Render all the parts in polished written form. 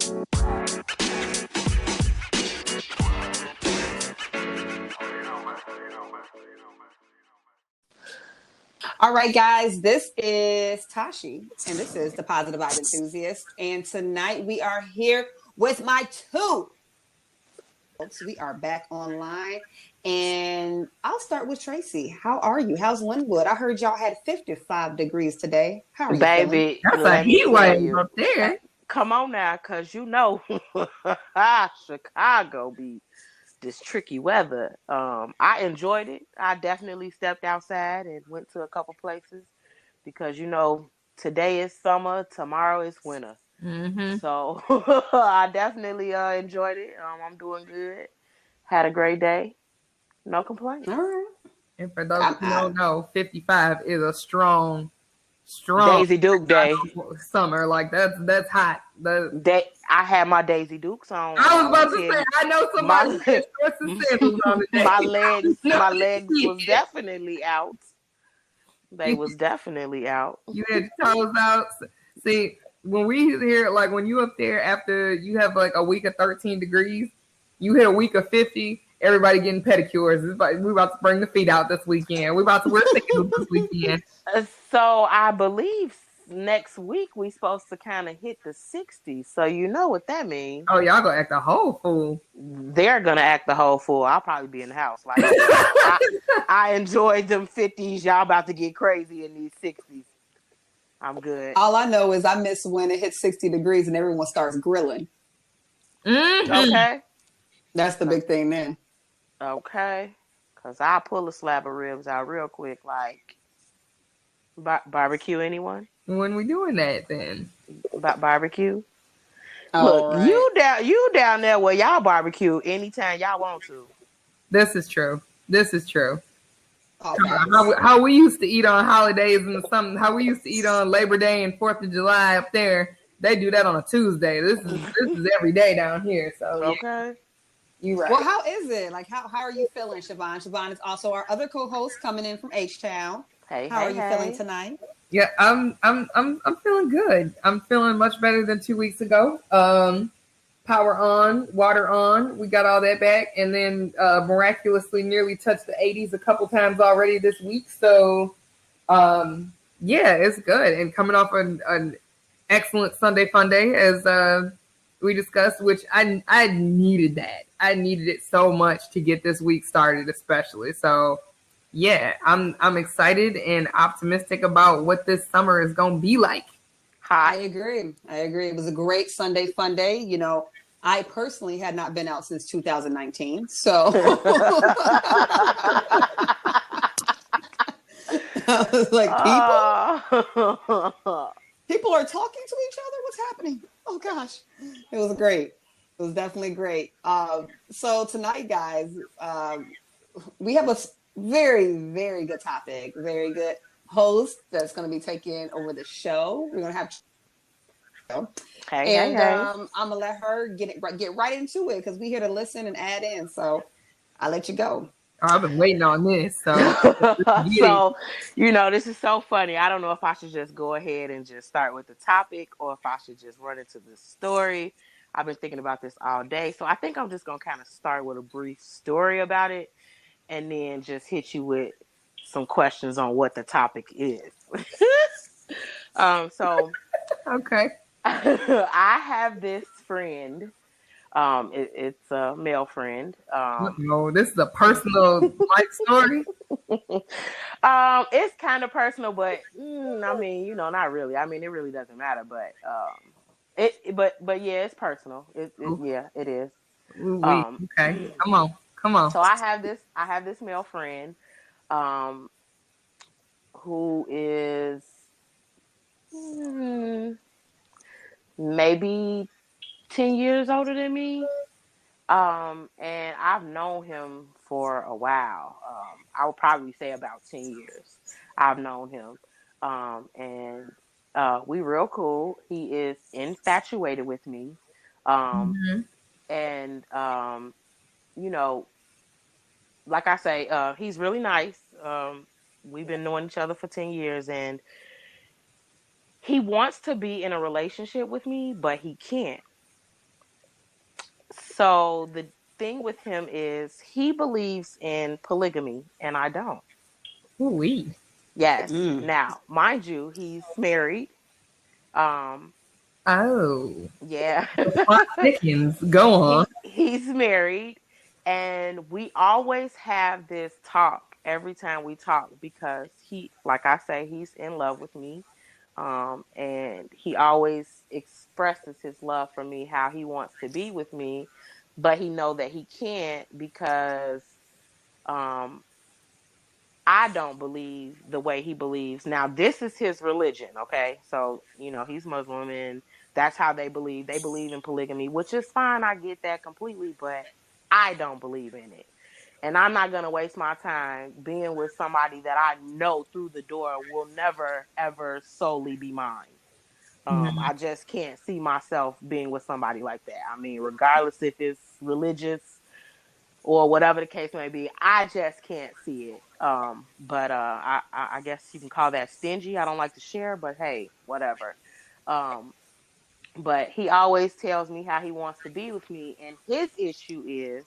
All right, guys, this is Tashi, and this is the Positive Vibe Enthusiast. And tonight we are here with my two folks. We are back online, and I'll start with Tracy. How are you? How's Linwood? I heard y'all had 55 degrees today. How are you feeling? Baby, That's a let me heat tell wave you. up there. Come on now, because Chicago be this tricky weather. I enjoyed it. I definitely stepped outside and went to a couple places because, today is summer, tomorrow is winter. Mm-hmm. So I definitely enjoyed it. I'm doing good. Had a great day. No complaints. All right. And for those who don't know, 55 is a strong Daisy Duke day. summer. Like that's hot. I had my Daisy Dukes on. I was about to say, I know somebody had shorts and sandals on today. My legs was definitely out. They was definitely out. You had your toes out. See, when we here, like when you up there after you have like a week of 13 degrees, you hit a week of 50. Everybody getting pedicures. It's like, we're about to bring the feet out this weekend. We're about to wear sandals this weekend. So I believe next week we supposed to kind of hit the 60s. So you know what that means. Oh, y'all gonna act a whole fool. They're gonna act the whole fool. I'll probably be in the house. Like I enjoyed them 50s. Y'all about to get crazy in these 60s. I'm good. All I know is I miss when it hits 60 degrees and everyone starts grilling. Mm-hmm. Okay. That's the big thing then. Okay. Because I'll pull a slab of ribs out real quick. Like, barbecue anyone? When we doing that then? Barbecue? Look, right. you down there where y'all barbecue anytime y'all want to. This is true. Oh, how we used to eat on holidays and how we used to eat on Labor Day and 4th of July up there. They do that on a Tuesday. This is every day down here. So okay. You right. Well, how is it? Like, how are you feeling, Siobhan? Siobhan is also our other co-host coming in from H-Town. How are you feeling tonight? Yeah, I'm feeling good. I'm feeling much better than 2 weeks ago. Power on, water on. We got all that back, and then miraculously nearly touched the 80s a couple times already this week. So, yeah, it's good. And coming off an excellent Sunday fun day, as we discussed, which I needed that. I needed it so much to get this week started, especially. So, yeah, I'm excited and optimistic about what this summer is going to be like. I agree. It was a great Sunday fun day. You know, I personally had not been out since 2019. So I was like, people are talking to each other. What's happening? Oh, gosh. It was great. It was definitely great. So tonight, guys, we have a very, very good topic, very good host that's going to be taking over the show. We're going to have I'm gonna let her get right into it because we're here to listen and add in. So I'll let you go. I've been waiting on this. So, this is so funny. I don't know if I should just go ahead and just start with the topic or if I should just run into the story. I've been thinking about this all day. So I think I'm just going to kind of start with a brief story about it and then just hit you with some questions on what the topic is. Okay. I have this friend. It's a male friend. No, this is a personal life story. It's kind of personal, but I mean, not really. I mean, it really doesn't matter. But but yeah, it's personal. Yeah, it is. Okay, come on. So I have this male friend, who is maybe 10 years older than me. And I've known him for a while. I would probably say about 10 years I've known him. And we real cool. He is infatuated with me. And, like I say, he's really nice. We've been knowing each other for 10 years and he wants to be in a relationship with me, but he can't. So the thing with him is he believes in polygamy, and I don't. Ooh-wee. Yes. Mm. Now, mind you, he's married. Um, Oh, yeah. the plot thickens. Go on. He's married, and we always have this talk every time we talk because he, like I say, he's in love with me. And he always expresses his love for me, how he wants to be with me, but he know that he can't because um I don't believe the way he believes. Now, this is his religion, okay? So, he's Muslim and that's how they believe. They believe in polygamy, which is fine. I get that completely, but I don't believe in it. And I'm not going to waste my time being with somebody that I know through the door will never, ever solely be mine. Mm. I just can't see myself being with somebody like that. I mean, regardless if it's religious or whatever the case may be, I just can't see it. But I guess you can call that stingy. I don't like to share, but hey, whatever. Um, but he always tells me how he wants to be with me, and his issue is,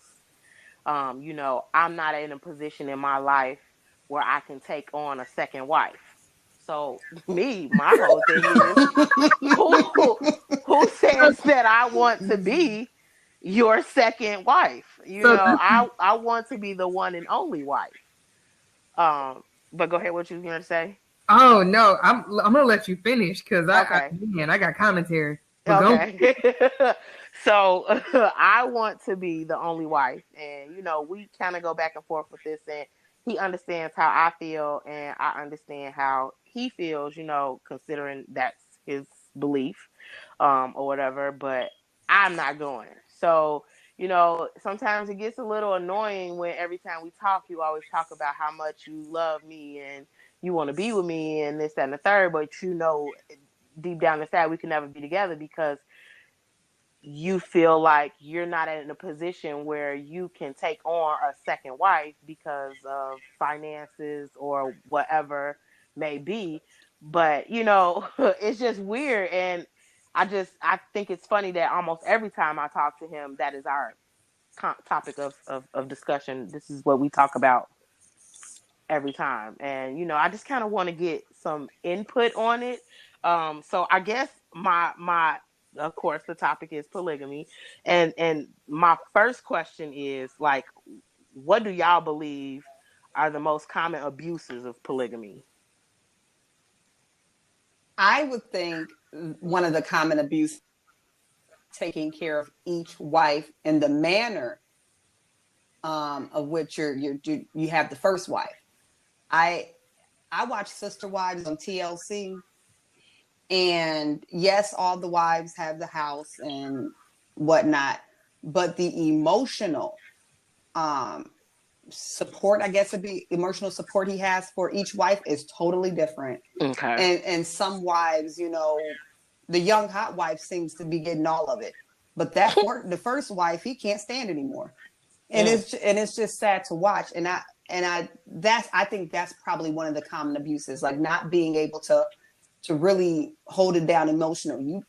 I'm not in a position in my life where I can take on a second wife. So my whole thing is, who who says that I want to be your second wife? So this, I want to be the one and only wife. But go ahead. What you gonna say? oh no, I'm gonna let you finish because Okay. man, I got commentary. But go. Okay. So I want to be the only wife, and we kind of go back and forth with this, and he understands how I feel, and I understand how he feels. Considering that's his belief, or whatever. But I'm not going. So sometimes it gets a little annoying when every time we talk, you always talk about how much you love me and you want to be with me and this, that, and the third, but deep down inside we can never be together because you feel like you're not in a position where you can take on a second wife because of finances or whatever may be. But it's just weird, and I think it's funny that almost every time I talk to him, that is our topic of discussion. This is what we talk about every time. And I just kind of want to get some input on it. So I guess my of course the topic is polygamy, and my first question is like, what do y'all believe are the most common abuses of polygamy? I would think one of the common abuse taking care of each wife in the manner of which you have the first wife. I watch Sister Wives on TLC, and yes, all the wives have the house and whatnot, but the emotional um, support, I guess, would be emotional support he has for each wife is totally different. Okay. And some wives, the young hot wife seems to be getting all of it, but the first wife he can't stand anymore, and it's just sad to watch. And I think that's probably one of the common abuses, like not being able to really hold it down emotionally.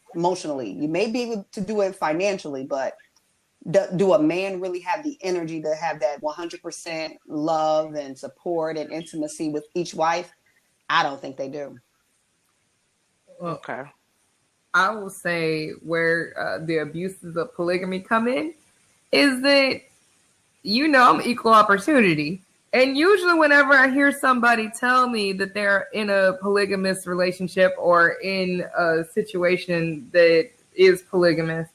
You may be able to do it financially, but do a man really have the energy to have that 100% love and support and intimacy with each wife? I don't think they do. Well, Okay. I will say where the abuses of polygamy come in is that I'm equal opportunity. And usually whenever I hear somebody tell me that they're in a polygamous relationship or in a situation that is polygamous,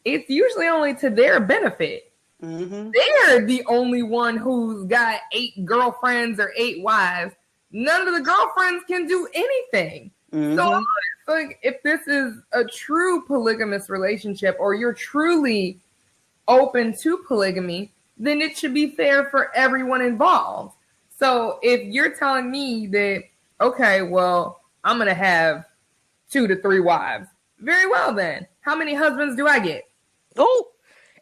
it's usually only to their benefit. Mm-hmm. They're the only one who's got 8 girlfriends or 8 wives. None of the girlfriends can do anything. Mm-hmm. So like, if this is a true polygamous relationship or you're truly open to polygamy, then it should be fair for everyone involved. So if you're telling me that, okay, well, I'm going to have 2 to 3 wives, very well then. How many husbands do I get? Oh,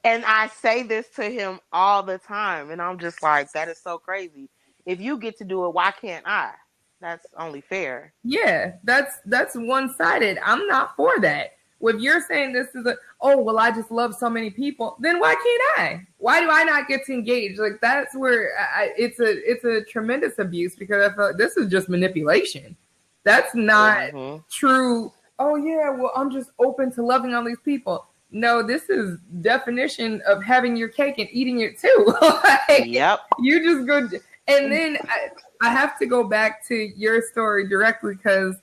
and I say this to him all the time, and I'm just like, that is so crazy. If you get to do it, why can't I? That's only fair. Yeah, that's one-sided. I'm not for that. Well, if you're saying this is I just love so many people, then why can't I? Why do I not get to engage? Like, that's where it's a tremendous abuse, because I feel like this is just manipulation. That's not true. Oh yeah, well, I'm just open to loving all these people. No, this is definition of having your cake and eating it too. Like, yep. You just go, and then I have to go back to your story directly, because,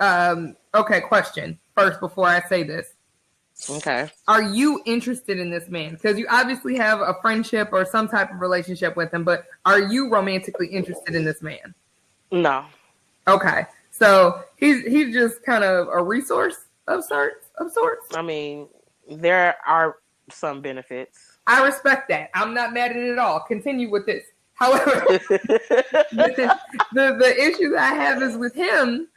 okay, question first before I say this. Okay. Are you interested in this man? Because you obviously have a friendship or some type of relationship with him, but are you romantically interested in this man? No. Okay. So he's just kind of a resource of sorts. I mean, there are some benefits. I respect that. I'm not mad at it at all. Continue with this. However, the issue that I have is with him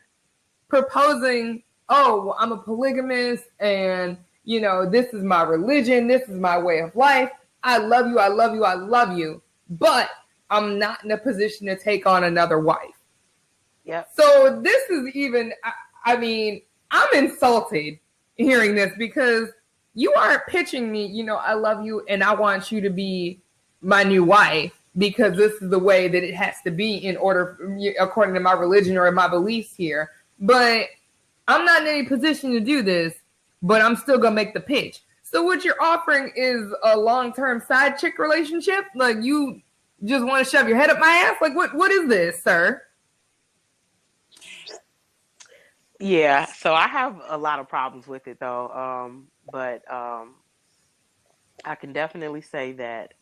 proposing, oh, well, I'm a polygamist, and this is my religion, this is my way of life. I love you, I love you, I love you, but I'm not in a position to take on another wife. Yep. So this is even, I mean, I'm insulted hearing this, because you aren't pitching me, I love you and I want you to be my new wife, because this is the way that it has to be in order, according to my religion or my beliefs here. But I'm not in any position to do this, but I'm still going to make the pitch. So what you're offering is a long-term side chick relationship? Like, you just want to shove your head up my ass? Like, what is this, sir? Yeah, so I have a lot of problems with it, though. But I can definitely say that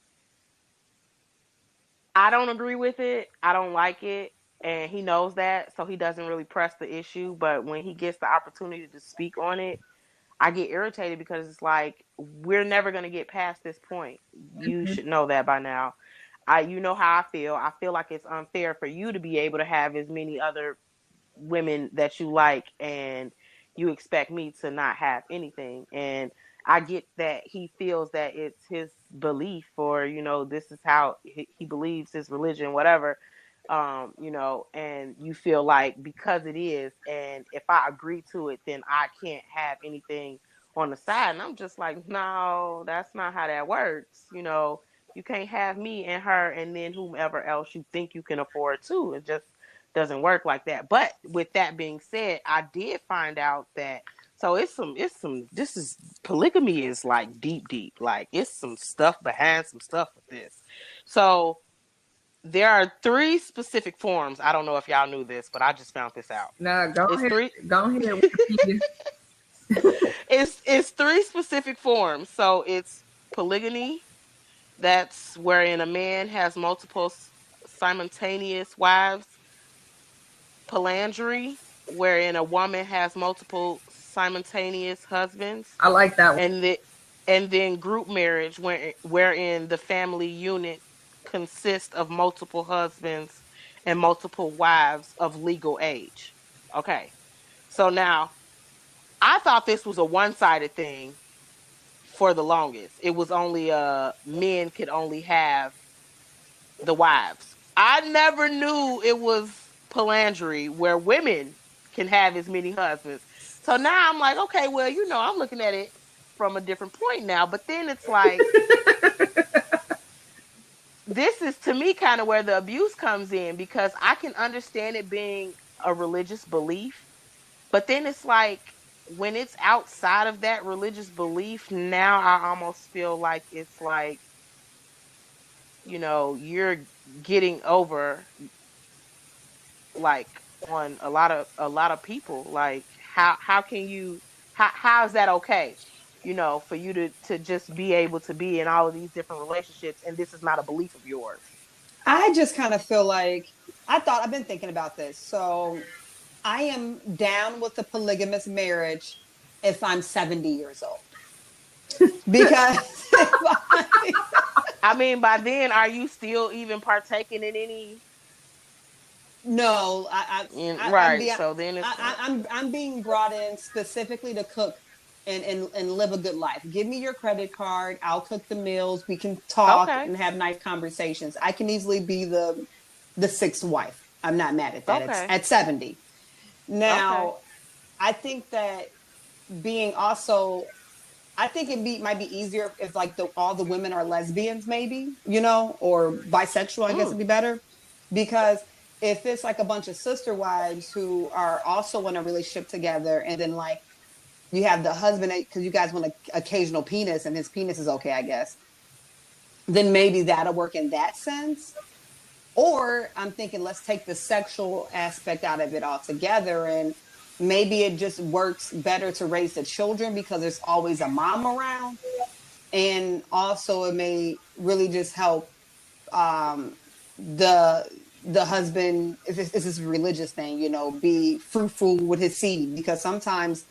I don't agree with it. I don't like it. And he knows that, so he doesn't really press the issue. But when he gets the opportunity to speak on it, I get irritated, because it's like, we're never going to get past this point. You should know that by now. You know how I feel. I feel like it's unfair for you to be able to have as many other women that you like, and you expect me to not have anything. And I get that he feels that it's his belief, or this is how he believes, his religion, whatever, and you feel like because it is, and if I agree to it, then I can't have anything on the side. And I'm just like, no, that's not how that works. You can't have me and her and then whomever else you think you can afford to. It just doesn't work like that. But with that being said, I did find out that, so polygamy is like deep, like it's some stuff behind some stuff with this. So there are 3 specific forms. I don't know if y'all knew this, but I just found this out. No, go ahead. It's 3 specific forms. So it's polygamy, that's wherein a man has multiple simultaneous wives. Polyandry, wherein a woman has multiple simultaneous husbands. I like that one. And then group marriage, wherein the family unit consists of multiple husbands and multiple wives of legal age. Okay. So now, I thought this was a one-sided thing for the longest. It was only men could only have the wives. I never knew it was polyandry where women can have as many husbands. So now I'm like, okay, well, I'm looking at it from a different point now. But then it's like, this is to me kind of where the abuse comes in, because I can understand it being a religious belief. But then it's like, when it's outside of that religious belief, now I almost feel like it's like, you're getting over, like, on a lot of people. Like, how can you, how is that okay? For you to just be able to be in all of these different relationships, and this is not a belief of yours. I just kind of feel like, I've been thinking about this. So I am down with the polygamous marriage if I'm 70 years old. Because I mean, by then, are you still even partaking in any? No, So then I'm being brought in specifically to cook and live a good life. Give me your credit card. I'll cook the meals. We can talk and have nice conversations. I can easily be the 6th wife. I'm not mad at that. It's at 70. Now, I think that being also, I think might be easier if like all the women are lesbians, maybe, or bisexual, I guess it'd be better. Because if it's like a bunch of sister wives who are also in a relationship together, and then like you have the husband, because you guys want an occasional penis and his penis is okay, I guess, then maybe that'll work in that sense. Or I'm thinking, let's take the sexual aspect out of it altogether, and maybe it just works better to raise the children because there's always a mom around. And also it may really just help the husband, if it's a religious thing, be fruitful with his seed, because sometimes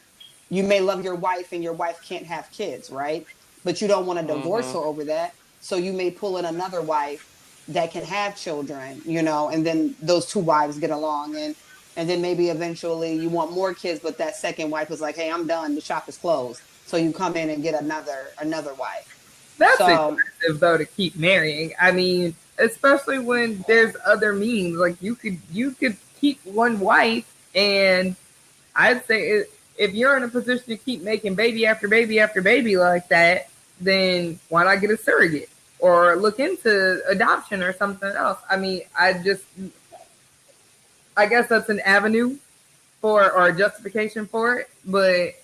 you may love your wife and your wife can't have kids, right? But you don't want to divorce her over that. So you may pull in another wife that can have children, and then those two wives get along, and then maybe eventually you want more kids, but that second wife is like, hey, I'm done, the shop is closed. So you come in and get another wife. That's expensive though, to keep marrying. I mean, especially when there's other means. Like you could keep one wife, and I'd say if you're in a position to keep making baby after baby after baby like that, then why not get a surrogate or look into adoption or something else? I mean, I guess that's an avenue or a justification for it, but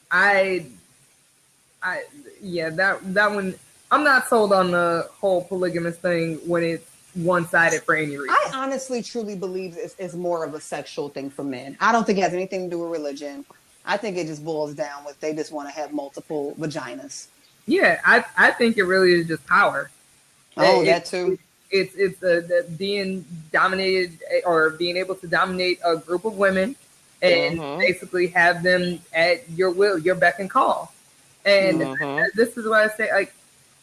that one, I'm not sold on the whole polygamous thing when it's one-sided for any reason. I honestly truly believe it's more of a sexual thing for men. I don't think it has anything to do with religion. I think it just boils down with they just want to have multiple vaginas. Yeah, I think it really is just power. Oh, that too. It's being dominated or being able to dominate a group of women and basically have them at your will, your beck and call. And this is what I say. Like,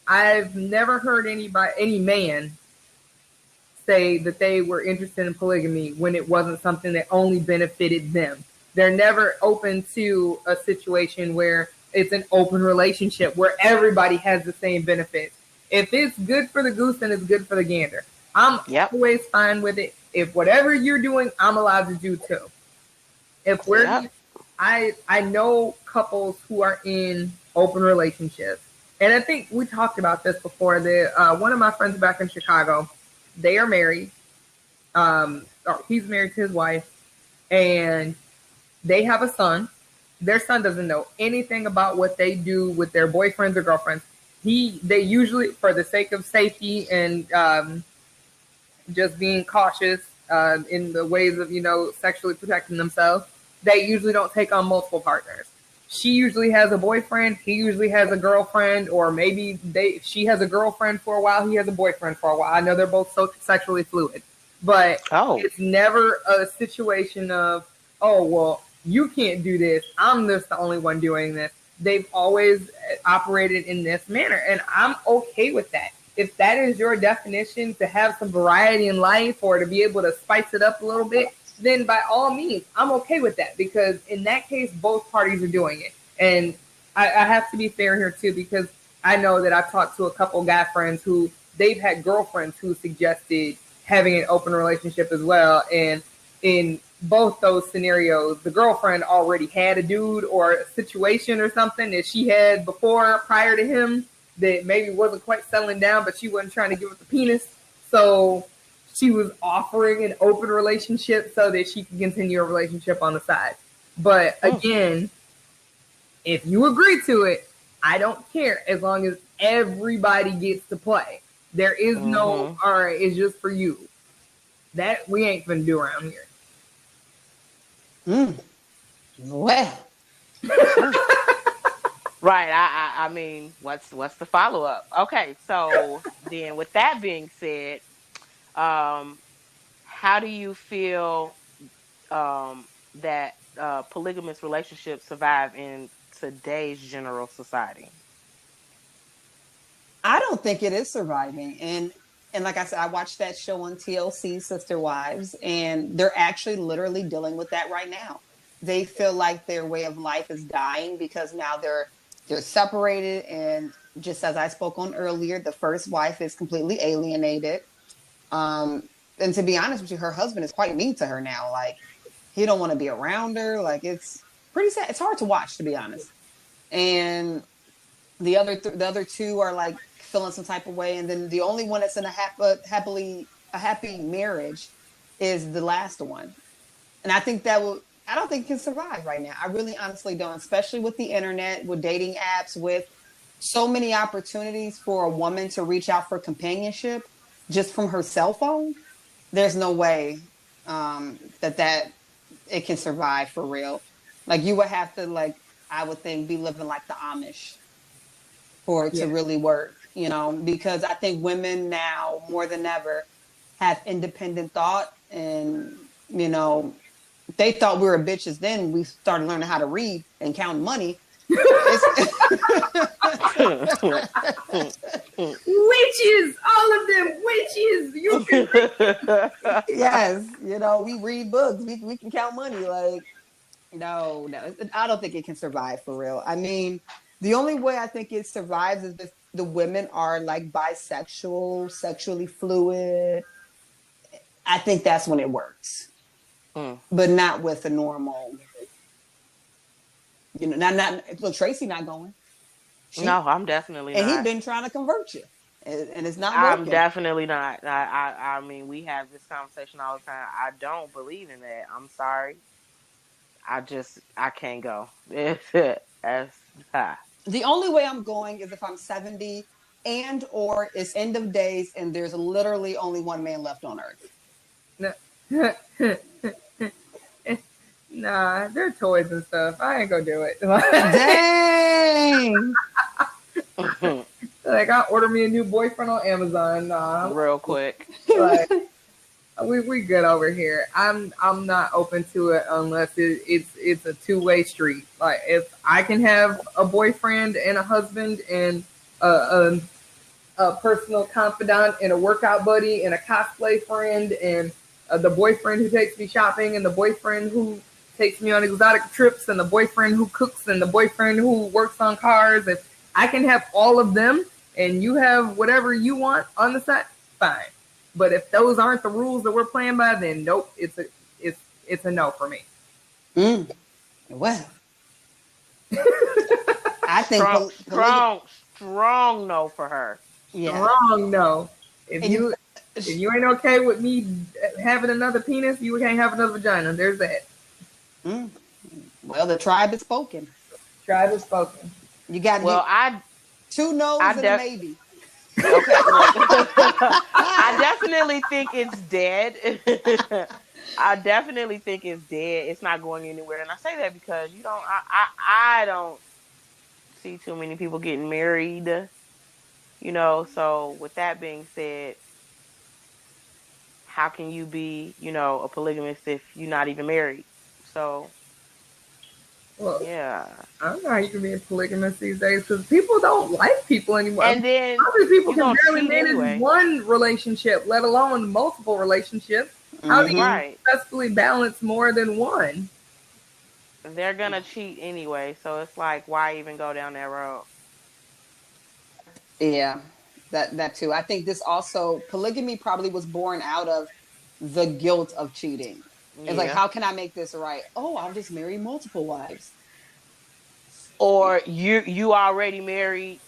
I've never heard any man say that they were interested in polygamy when it wasn't something that only benefited them. They're never open to a situation where it's an open relationship where everybody has the same benefits. If it's good for the goose, then it's good for the gander. I'm always fine with it. If whatever you're doing, I'm allowed to do too. If I know couples who are in open relationships, and I think we talked about this before. One of my friends back in Chicago, they are married. He's married to his wife, and they have a son. Their son doesn't know anything about what they do with their boyfriends or girlfriends. They usually, for the sake of safety and just being cautious in the ways of, sexually protecting themselves, they usually don't take on multiple partners. She usually has a boyfriend. He usually has a girlfriend, or maybe she has a girlfriend for a while. He has a boyfriend for a while. I know they're both so sexually fluid, but it's never a situation of, oh, well, you can't do this. I'm just the only one doing this. They've always operated in this manner, and I'm okay with that. If that is your definition, to have some variety in life or to be able to spice it up a little bit, then by all means, I'm okay with that, because in that case, both parties are doing it. And I have to be fair here too, because I know that I've talked to a couple guy friends who they've had girlfriends who suggested having an open relationship as well. And in both those scenarios, the girlfriend already had a dude or a situation or something that she had before, prior to him, that maybe wasn't quite settling down, but she wasn't trying to give up the penis. So she was offering an open relationship so that she could continue a relationship on the side. But again, if you agree to it, I don't care, as long as everybody gets to play. There is no, all right, it's just for you. That we ain't gonna do around here. Well. Right. I mean, what's the follow up? Okay, so then with that being said, how do you feel that polygamous relationships survive in today's general society? I don't think it is surviving. And like I said, I watched that show on TLC, Sister Wives, and they're actually literally dealing with that right now. They feel like their way of life is dying because now they're separated. And just as I spoke on earlier, the first wife is completely alienated. And to be honest with you, her husband is quite mean to her now. Like, he don't want to be around her. Like, it's pretty sad. It's hard to watch, to be honest. And the other two are like feeling some type of way, and then the only one that's in a happy marriage is the last one. And I think I don't think it can survive right now. I really honestly don't, especially with the internet, with dating apps, with so many opportunities for a woman to reach out for companionship just from her cell phone. There's no way that it can survive for real. Like you would have to, like, I would think, be living like the Amish for it to really work, because I think women now more than ever have independent thought, and they thought we were bitches. Then we started learning how to read and count money. Witches, all of them witches. Yes, we read books. We can count money. Like, no, I don't think it can survive for real. I mean, the only way I think it survives is if the women are like bisexual, sexually fluid. I think that's when it works. But not with a normal, not look, Tracy not going. No, I'm definitely not. And he's been trying to convert you, and it's not I'm working. definitely not. I mean, we have this conversation all the time. I don't believe in that. I'm sorry. I can't go. That's The only way I'm going is if I'm 70 and or it's end of days and there's literally only one man left on earth. Nah, they're toys and stuff. I ain't gonna do it. Dang. Like, I order me a new boyfriend on Amazon. Nah, real quick. Like, we good over here. I'm not open to it unless it's a two-way street. Like, if I can have a boyfriend and a husband and a personal confidant and a workout buddy and a cosplay friend and the boyfriend who takes me shopping and the boyfriend who takes me on exotic trips and the boyfriend who cooks and the boyfriend who works on cars, if I can have all of them and you have whatever you want on the side, fine. But if those aren't the rules that we're playing by, then nope, it's a no for me. Well, I think strong no for her. Yeah. Strong no. If you ain't okay with me having another penis, you can't have another vagina. There's that. Well, the tribe is spoken. Tribe is spoken. You got two no's and a maybe. Okay. I definitely think it's dead. I definitely think it's dead. It's not going anywhere. And I say that because I don't see too many people getting married. So with that being said, how can you be, a polygamist if you're not even married? So, well, yeah. I don't know how you can be a polygamist these days because people don't like people anymore. And then other people can barely manage one relationship, let alone multiple relationships. How do you successfully balance more than one? They're gonna cheat anyway, so it's like, why even go down that road? Yeah, that too. I think this also, polygamy probably was born out of the guilt of cheating. It's like, how can I make this right? Oh, I'll just marry multiple wives. Or you already married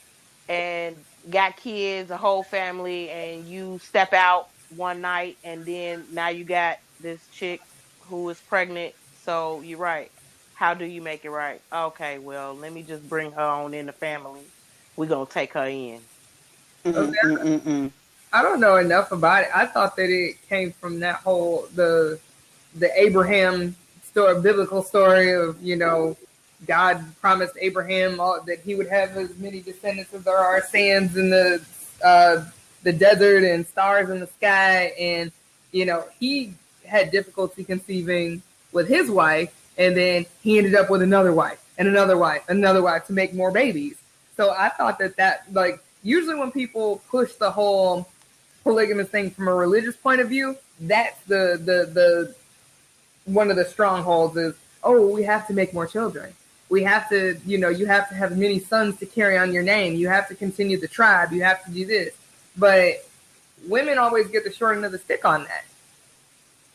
and got kids, a whole family, and you step out one night and then now you got this chick who is pregnant. So you're right. How do you make it right? Okay, well, let me just bring her on in the family. We're going to take her in. I don't know enough about it. I thought that it came from that whole, the Abraham story, biblical story of, God promised Abraham that he would have as many descendants as there are sands in the desert and stars in the sky. And, he had difficulty conceiving with his wife. And then he ended up with another wife and another wife, another wife to make more babies. So I thought that like, usually when people push the whole polygamous thing from a religious point of view, that's the one of the strongholds is, oh, we have to make more children. We have to, you have to have many sons to carry on your name. You have to continue the tribe. You have to do this. But women always get the short end of the stick on that.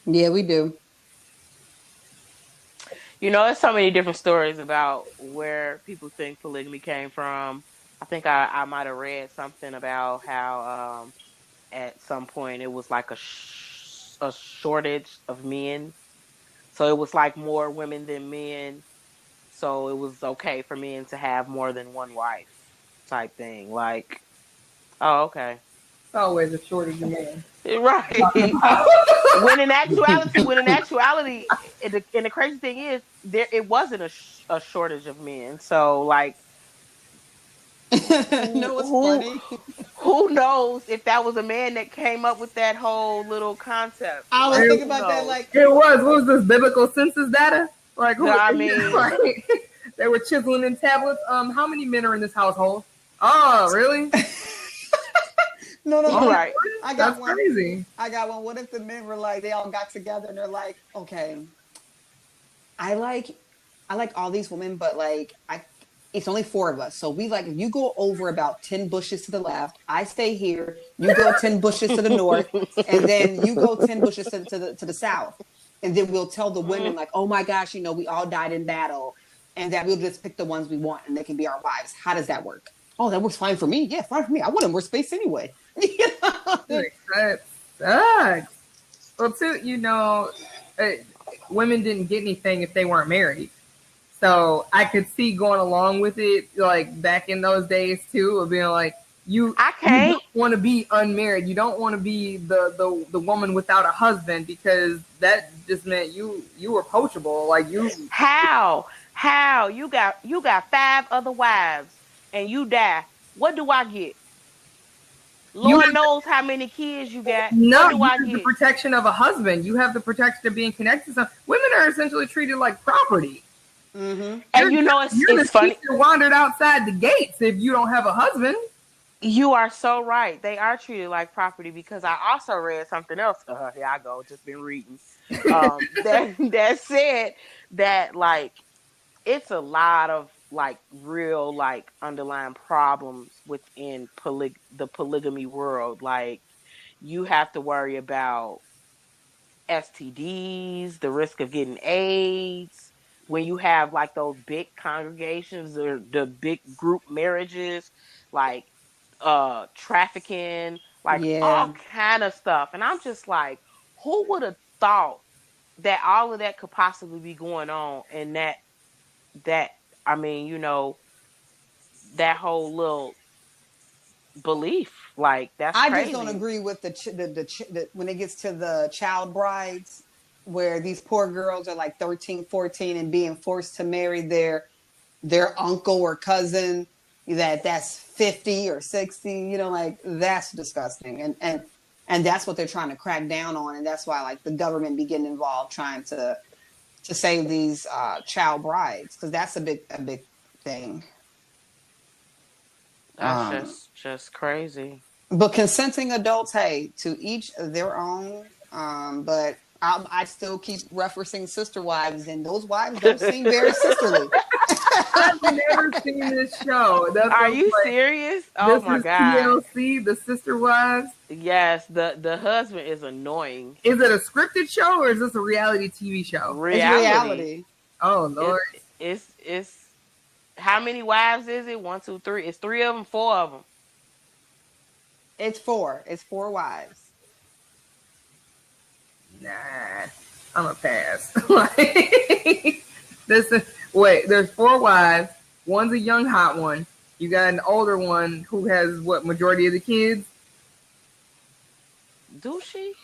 Yeah, we do. There's so many different stories about where people think polygamy came from. I think I might have read something about how at some point it was like a shortage of men. So it was like more women than men. So it was okay for men to have more than one wife type thing. Like, oh, okay. It's always a shortage of men. Right. when in actuality, and the crazy thing is, there it wasn't a shortage of men. So like, No, who it's who funny. who knows if that was a man that came up with that whole little concept? I was Like, thinking who about that, knows? like, It was. What was this biblical census data? Like who? I mean, Like, they were chiseling in tablets. How many men are in this household? Oh, really? no, no, no. right. I got That's one. crazy. I got one. What if the men were like, they all got together and they're like, okay, I like, I like all these women, but like, it's only four of us. So we like, you go over about 10 bushes to the left. I stay here. You go 10 bushes to the north, and then you go 10 bushes to the south. And then we'll tell the women like, oh my gosh, we all died in battle, and that we'll just pick the ones we want, and they can be our wives. How does that work? Oh, that works fine for me. Yeah, fine for me. I want more space anyway. That sucks. Well, too, women didn't get anything if they weren't married. So I could see going along with it, like back in those days too, of being like, you don't want to be unmarried. You don't want to be the woman without a husband, because that just meant you were poachable. Like you. How you got five other wives and you die? What do I get? Lord knows how many kids you got. No, what do you I have get? the protection of a husband. You have the protection of being connected to someone. Women are essentially treated like property. Mm-hmm. And it's funny. You wandered outside the gates if you don't have a husband. You are so right. They are treated like property, because I also read something else. Here I go. Just been reading. That said that like it's a lot of like real like underlying problems within the polygamy world. Like you have to worry about STDs, the risk of getting AIDS, when you have like those big congregations or the big group marriages, like trafficking, like all Yeah. kind of stuff. And I'm just like, who would have thought that all of that could possibly be going on, and that I mean, that whole little belief, like that's I just don't crazy. agree with the when it gets to the child brides, where these poor girls are like 13, 14 and being forced to marry their uncle or cousin that's 50 or 60, like that's disgusting. And that's what they're trying to crack down on. And that's why like the government be getting involved trying to save these child brides, because that's a big thing. That's just crazy. But consenting adults, hey, to each their own. But I still keep referencing sister wives, and those wives don't seem very sisterly. I've never seen this show. Are you serious? Oh my god! TLC, the Sister Wives. Yes, the husband is annoying. Is it a scripted show or is this a reality TV show? It's reality. Oh Lord! It's how many wives is it? 1, 2, 3. It's 3 of them, 4 of them. It's 4. It's 4 wives. Nah, I'm a pass. There's 4 wives. One's a young hot one. You got an older one who has what majority of the kids? Do she?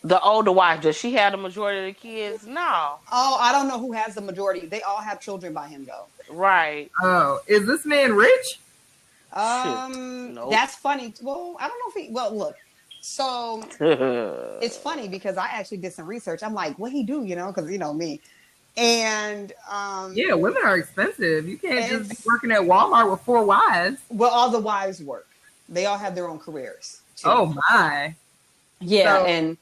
The older wife, does she have the majority of the kids? No. Oh, I don't know who has the majority. They all have children by him though. Right. Oh, is this man rich? Nope. That's funny. Well, I don't know if he. Well, look. So it's funny because I actually did some research. I'm like, what he do? Because me. And yeah, women are expensive. You can't just be working at Walmart with 4 wives. Well, all the wives work. They all have their own careers too. Oh my. Yeah, and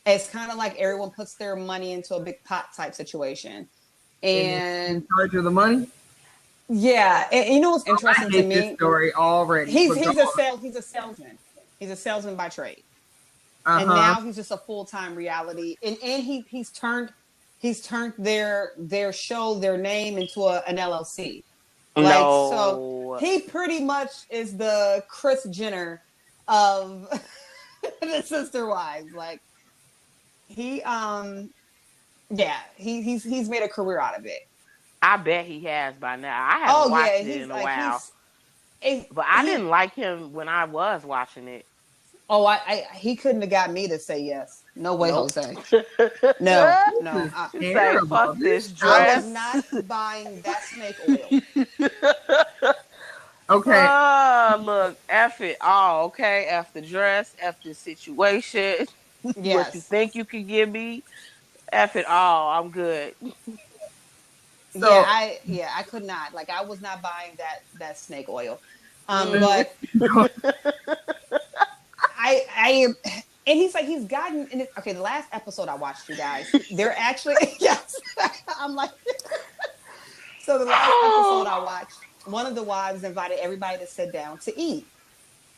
it's kind of like everyone puts their money into a big pot type situation. And in charge of the money? Yeah. And what's interesting to me? This story already. He's a salesman. He's a salesman by trade. and now he's just a full-time reality. And he's turned their show, their name into an LLC. Like, so he pretty much is the Kris Jenner of the Sister Wives. Like, he's made a career out of it. I bet he has by now. I haven't watched it in a while. But I didn't like him when I was watching it. Oh, he couldn't have got me to say yes. No way, Jose. No. Say, fuck this dress. I was not buying that snake oil. Okay. Look, F it all, okay? F the dress, F the situation. Yes. What you think you can give me, F it all. I'm good. So, I could not. Like, I was not buying that snake oil. But and he's like, he's gotten in it. Okay, the last episode I watched, you guys, they're actually, yes. I'm like, so the last episode I watched, one of the wives invited everybody to sit down to eat.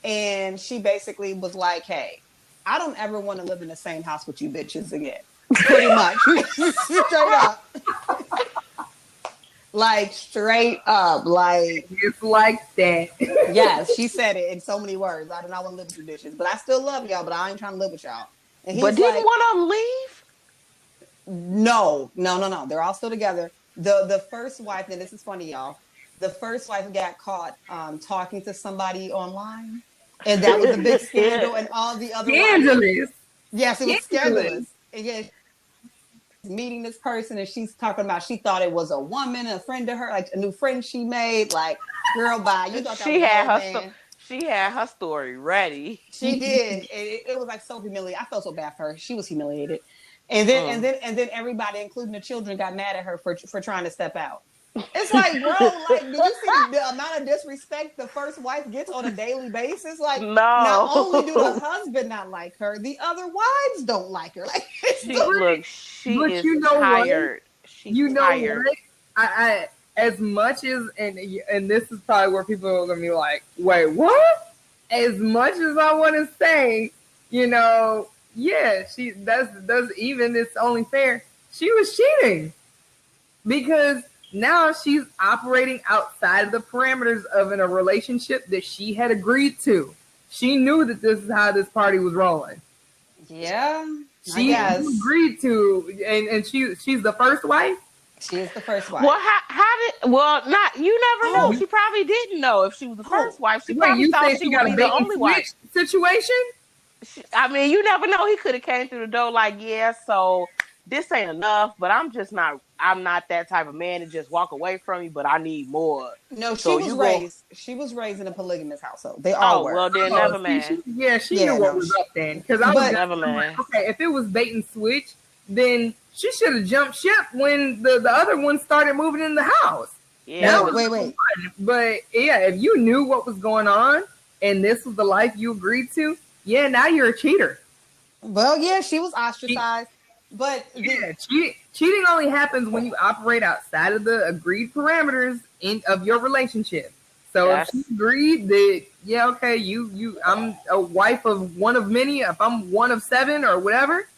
And she basically was like, hey, I don't ever want to live in the same house with you bitches again. Pretty much. Straight up. Like, straight up. Like, it's like that. Yes, she said it in so many words. I do not want to live with you bitches, but I still love y'all, but I ain't trying to live with y'all. And but didn't one of them leave? No. They're all still together. The first wife, and this is funny, y'all. The first wife got caught talking to somebody online, and that was a big scandal. And all the other scandalous. Yes, it was scandalous. And yeah, meeting this person, and she's talking about she thought it was a woman, a friend of her, like a new friend she made. Like, girl, bye. You thought that she was had her man. She had her story ready. She did. It was like so humiliating. I felt so bad for her. She was humiliated. And then everybody, including the children, got mad at her for trying to step out. It's like, bro, like, did you see the amount of disrespect the first wife gets on a daily basis? Like, no. Not only do the husband not like her, the other wives don't like her. Like, she is tired. She's tired. What? I as much as and this is probably where people are gonna be like, wait, what? As much as I want to say, she does even it's only fair. She was cheating because now she's operating outside of the parameters of a relationship that she had agreed to. She knew that this is how this party was rolling. Yeah, she agreed to, and she's the first wife. She is the first wife. Well, you never know. She probably didn't know if she was the first wife. She probably thought she would be the only wife. Situation? You never know. He could have came through the door like, yeah, so this ain't enough, but I'm not that type of man to just walk away from you, but I need more. No, she was raised in a polygamous household. They all were. Well, then never mind. She knew what was up then. Because I was never mind. Okay, if it was bait and switch, then she should have jumped ship when the other one started moving in the house. Yeah. Wait. But yeah, if you knew what was going on and this was the life you agreed to, now you're a cheater. Well, yeah, she was ostracized. But cheating only happens when you operate outside of the agreed parameters of your relationship. So if you agreed that I'm a wife of one of many, if I'm one of seven or whatever,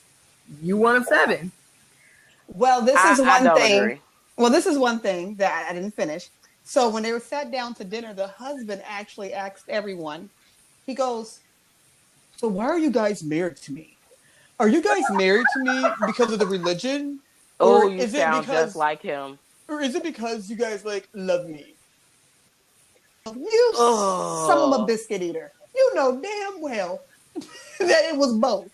you one of seven. Well, this is one thing. Agree. Well, this is one thing that I didn't finish. So when they were sat down to dinner, the husband actually asked everyone. He goes, "So why are you guys married to me? Are you guys married to me because of the religion? Or you sound just like him. Or is it because you guys love me? You son of a biscuit eater. You know damn well that it was both."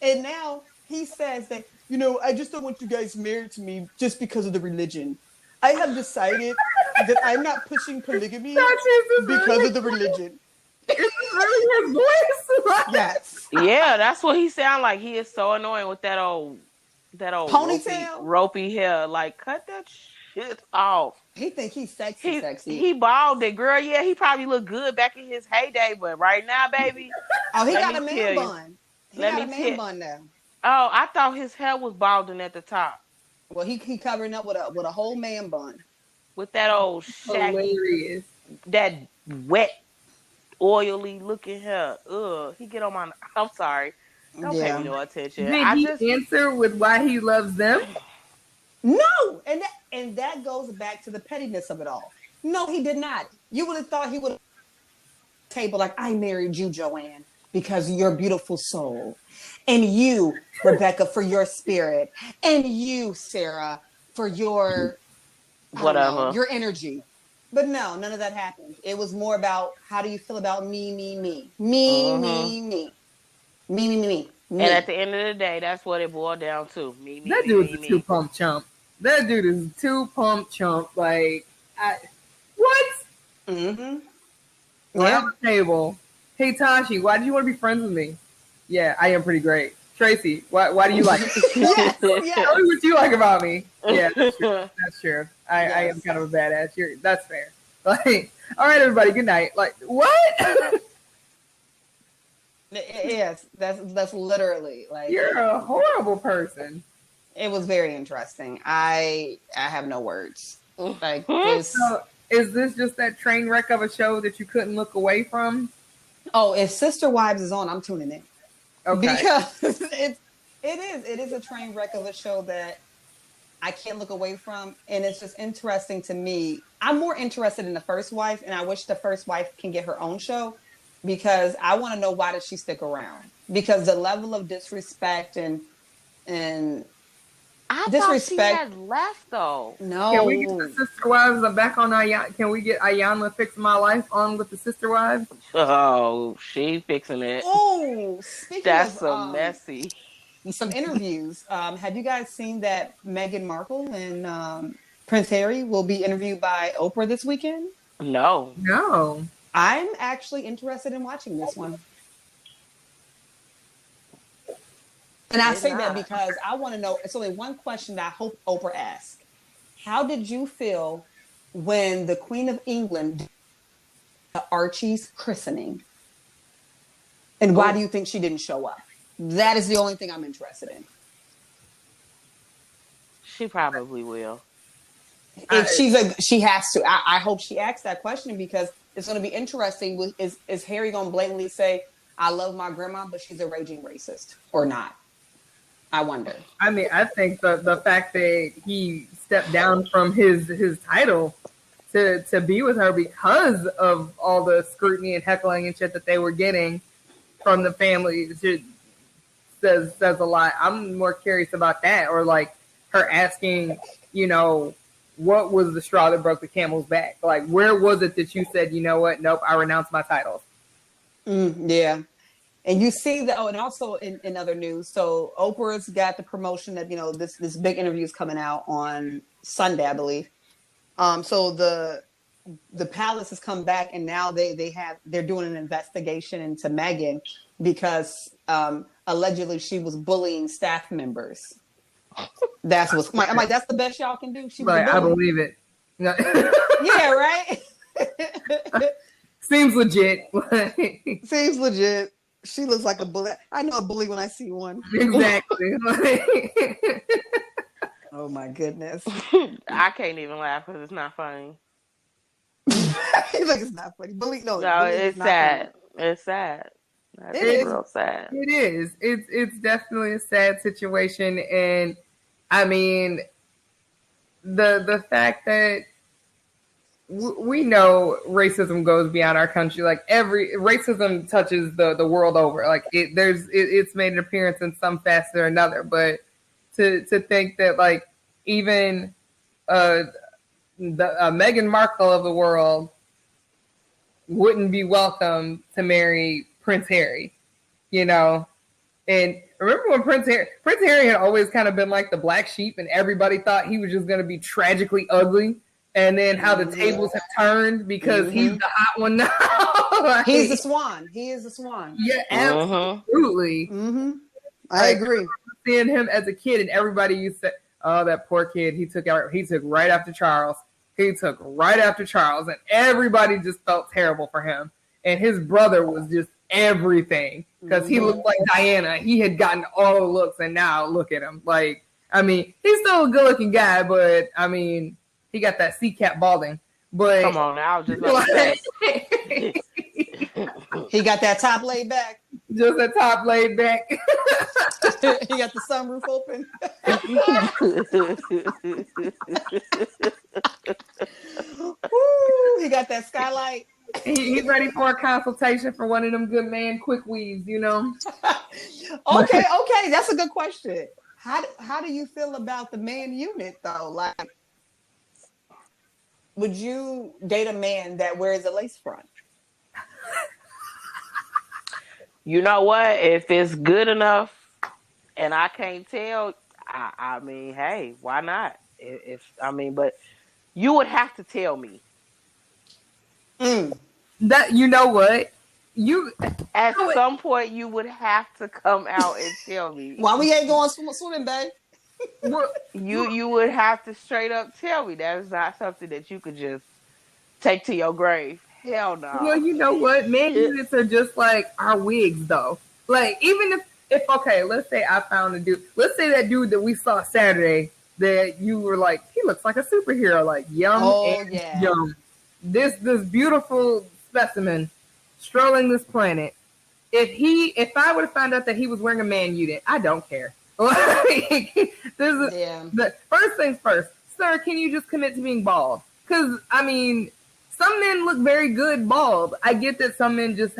And now he says that, I just don't want you guys married to me just because of the religion. I have decided that I'm not pushing polygamy because of the religion. It's really his voice. Yes. Yeah, that's what he sound like. He is so annoying with that old ponytail, ropey hair. Like, cut that shit off. He think he's sexy. He balded, girl. Yeah, he probably looked good back in his heyday, but right now, baby. Oh, he got a man bun. He got a man bun now. Oh, I thought his hair was balding at the top. Well, he covering up with a whole man bun. With that old shaggy, that wet, oily looking hair. Ugh, he get on my. I'm sorry. Don't pay me no attention. Did I he just answer with why he loves them? No, and that goes back to the pettiness of it all. No, he did not. You would have thought he would have table like, I married you, Joanne, because of your beautiful soul, and you, Rebecca, for your spirit, and you, Sarah, for your whatever. your energy. But no, none of that happened. It was more about how do you feel about me, me, me, me, me, me, me, me, me, me. And at the end of the day, that's what it boiled down to. Me, That me, dude's me, a me. two-pump chump. That dude is a two-pump chump. Like, what? Mm-hmm. Around the table. Hey, Tashi, why did you want to be friends with me? Yeah, I am pretty great. Tracy, why do you like me? Yes. Tell me what you like about me. Yeah, that's true. That's true. I am Yes. kind of a badass. That's fair. Like, all right, everybody, good night. Like, what? Yes, that's literally like You're a horrible person. it was very interesting. I have no words. Like this. So, is this just that train wreck of a show that you couldn't look away from? Oh, if Sister Wives is on, I'm tuning in. Okay. Because it is a train wreck of a show that I can't look away from, and it's just interesting to me. I'm more interested in the first wife, and I wish the first wife can get her own show because I want to know why did she stick around? Because the level of disrespect and I disrespect. thought she had left though. No. Can we get the Sister Wives back on Ayanna? Can we get Ayanna Fixing My Life on with the Sister Wives? Oh, she fixing it. Oh, speaking That's of so messy. Some interviews. Have you guys seen that Meghan Markle and Prince Harry will be interviewed by Oprah this weekend? No. I'm actually interested in watching this one. And I say that because I want to know, it's only one question that I hope Oprah asks. How did you feel when the Queen of England did Archie's christening? And why do you think she didn't show up? That is the only thing I'm interested in. She probably will. If she has to. I hope she asks that question because it's going to be interesting. Is Harry going to blatantly say, I love my grandma, but she's a raging racist or not? I wonder. I mean, I think the fact that he stepped down from his title to be with her because of all the scrutiny and heckling and shit that they were getting from the family says a lot. I'm more curious about that, or like her asking, what was the straw that broke the camel's back? Like, where was it that you said, you know what? Nope, I renounce my title. Yeah. And you see that, and also in other news, so Oprah's got the promotion that, this big interview is coming out on Sunday, I believe. So the palace has come back, and now they're doing an investigation into Meghan because allegedly she was bullying staff members. That's what's I'm like, that's the best y'all can do. She was I believe it. Yeah, right. Seems legit. Seems legit. She looks like a bully. I know a bully when I see one. Exactly. Oh my goodness. I can't even laugh because it's not funny. Like it's not funny. Bully, no, it's sad. Funny. It's sad. It's real sad. It is. It's definitely a sad situation, and I mean, the fact that we know racism goes beyond our country. Like racism touches the world over. Like it's made an appearance in some facet or another. But to think that like even the Meghan Markle of the world wouldn't be welcome to marry Prince Harry, and remember when Prince Harry had always kind of been like the black sheep, and everybody thought he was just going to be tragically ugly. And then how the tables have turned because he's the hot one now. Like, he's the swan. He is the swan. Yeah, absolutely. Mm-hmm. I agree. Seeing him as a kid, and everybody used to say, "Oh, that poor kid. He took right after Charles. And everybody just felt terrible for him. And his brother was just everything because he looked like Diana. He had gotten all the looks, and now look at him. Like, I mean, he's still a good-looking guy, but I mean. He got that C-cap balding, but come on now, just like He got that top laid back. Just a top laid back. He got the sunroof open. Woo, he got that skylight. He's ready for a consultation for one of them good man quick weaves, you know. Okay, that's a good question. How do you feel about the man unit though? Like, would you date a man that wears a lace front? You know what? If it's good enough and I can't tell, I mean, hey, why not? But you would have to tell me. That, you know what? At some point you would have to come out and tell me. Why we ain't going swimming, babe? You would have to straight up tell me. That is not something that you could just take to your grave. Hell no. Well, you know what? Man units are just like our wigs, though. Like, even if okay, let's say I found a dude. Let's say that dude that we saw Saturday that you were like, he looks like a superhero. Like, yum. This beautiful specimen strolling this planet. If I would have found out that he was wearing a man unit, I don't care. The first things first, sir, can you just commit to being bald? Because I mean, some men look very good bald. I get that some men just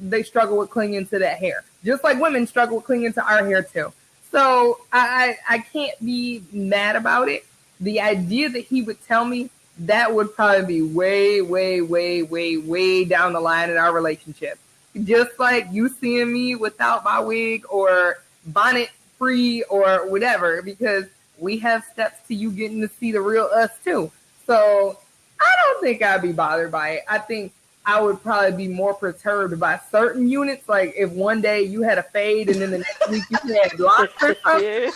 they struggle with clinging to that hair, just like women struggle with clinging to our hair too. So I can't be mad about it. The idea that he would tell me, that would probably be way, way, way, way, way down the line in our relationship. Just like you seeing me without my wig or bonnet free or whatever, because we have steps to you getting to see the real us too. So I don't think I'd be bothered by it. I think I would probably be more perturbed by certain units. Like if one day you had a fade and then the next week you had locks or something.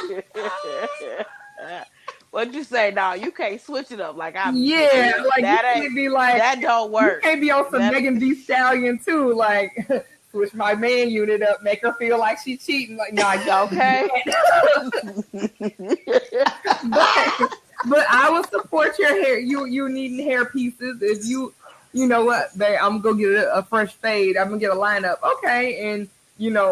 What'd you say? No, you can't switch it up like I'm. Yeah, like that you can't be like that don't work. You can't be on some Megan Thee Stallion too. Like switch my man unit up, make her feel like she's cheating. Like no, okay. but I will support your hair. You needing hair pieces. If you know what, babe, I'm gonna get a fresh fade. I'm gonna get a lineup. Okay, and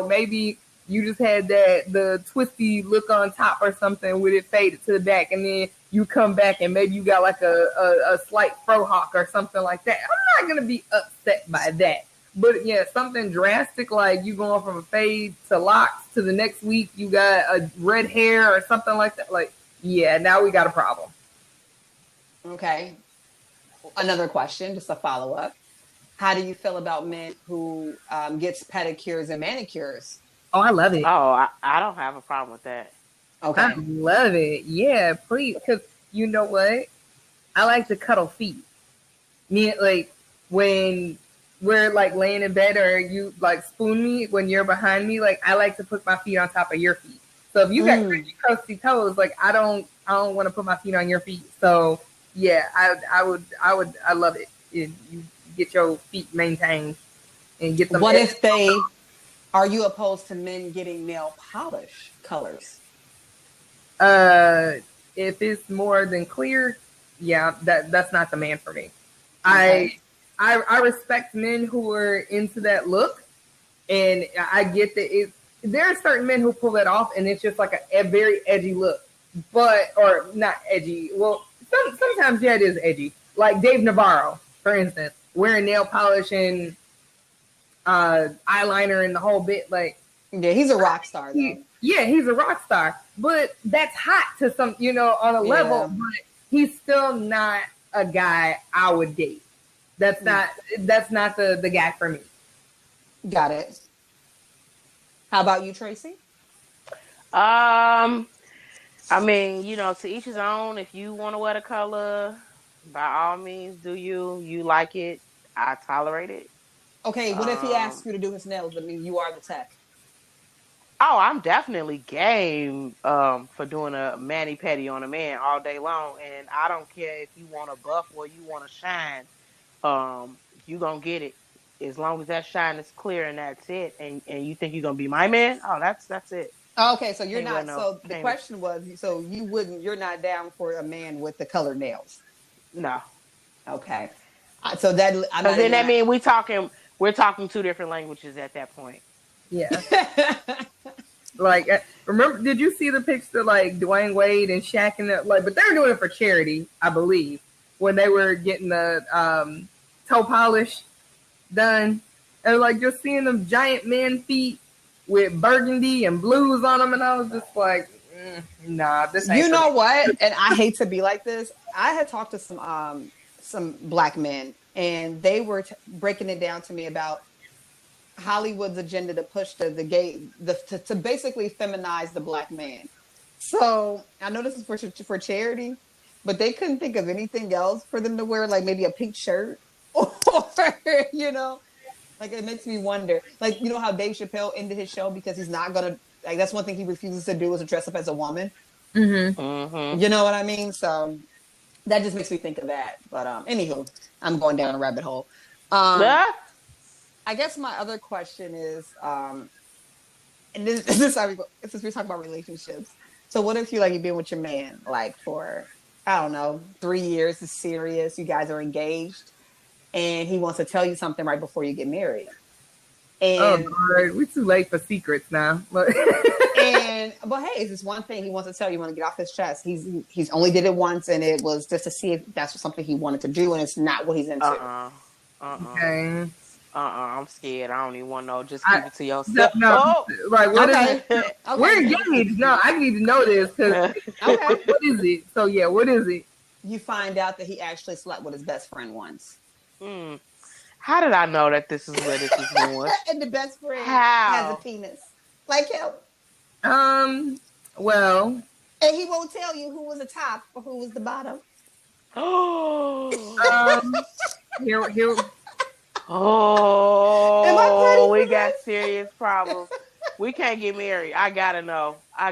maybe you just had the twisty look on top or something with it faded to the back, and then you come back and maybe you got like a slight fro hawk or something like that. I'm not gonna be upset by that. But yeah, something drastic like you going from a fade to locks to the next week you got a red hair or something like that. Like, yeah, now we got a problem. Okay. Another question, just a follow-up. How do you feel about men who gets pedicures and manicures? Oh, I love it. Oh, I don't have a problem with that. Okay. I love it. Yeah, please. Because you know what? I like to cuddle feet. Me, like, when we're, like, laying in bed or you, like, spoon me when you're behind me, like, I like to put my feet on top of your feet. So if you got crazy crusty toes, like, I don't want to put my feet on your feet. So, yeah, I love it. You get your feet maintained and get them. What if are you opposed to men getting nail polish colors? If it's more than clear, yeah, that's not the man for me. Okay. I respect men who are into that look, and I get that there are certain men who pull that off, and it's just like a very edgy look, or not edgy. Well, sometimes yeah, it is edgy. Like Dave Navarro, for instance, wearing nail polish and eyeliner and the whole bit. Like, yeah, he's a rock star though. He's a rock star, but that's hot to some, on a level, but he's still not a guy I would date. That's not the guy for me. Got it. How about you, Tracy? I mean, to each his own. If you want to wear the color, by all means, do you like it? I tolerate it. Okay, what if he asks you to do his nails? I mean, you are the tech. Oh, I'm definitely game for doing a mani-pedi on a man all day long. And I don't care if you want a buff or you want to shine. You going to get it. As long as that shine is clear and that's it. And you think you're going to be my man? Oh, that's it. Okay, so you're not. So the question was, so you're not down for a man with the colored nails? No. Okay. So that, then that means we talking we're talking two different languages at that point. Yeah. Like, remember? Did you see the picture like Dwayne Wade and Shaq and that? Like, but they're doing it for charity, I believe, when they were getting the toe polish done, and like just seeing them giant man feet with burgundy and blues on them, and I was just like, nah, this ain't. You know what? And I hate to be like this. I had talked to some black men, and they were breaking it down to me about Hollywood's agenda to push to basically feminize the black man. So I know this is for charity, but they couldn't think of anything else for them to wear, like maybe a pink shirt or, you know, like it makes me wonder, like, you know how Dave Chappelle ended his show because he's not going to, like, that's one thing he refuses to do is to dress up as a woman. Mm-hmm. Mm-hmm. You know what I mean? So that just makes me think of that. But anywho, I'm going down a rabbit hole. I guess my other question is, and this is how we go, since we're talking about relationships. So what if you've been with your man like for, I don't know, 3 years, it's serious, you guys are engaged, and he wants to tell you something right before you get married. And we're too late for secrets now. But hey, it's just one thing he wants to tell you, want to get off his chest. He's only did it once, and it was just to see if that's something he wanted to do, and it's not what he's into. Okay. I'm scared. I don't even want to know. Just keep it to yourself. Like, what is it? Okay. We're engaged. No, I need to know this because what is it? So yeah, what is it? You find out that he actually slept with his best friend once. How did I know that this is where this is going? And the best friend has a penis, like him. Well, and he won't tell you who was the top or who was the bottom. Here. Oh, we got serious problems. We can't get married. I gotta know. I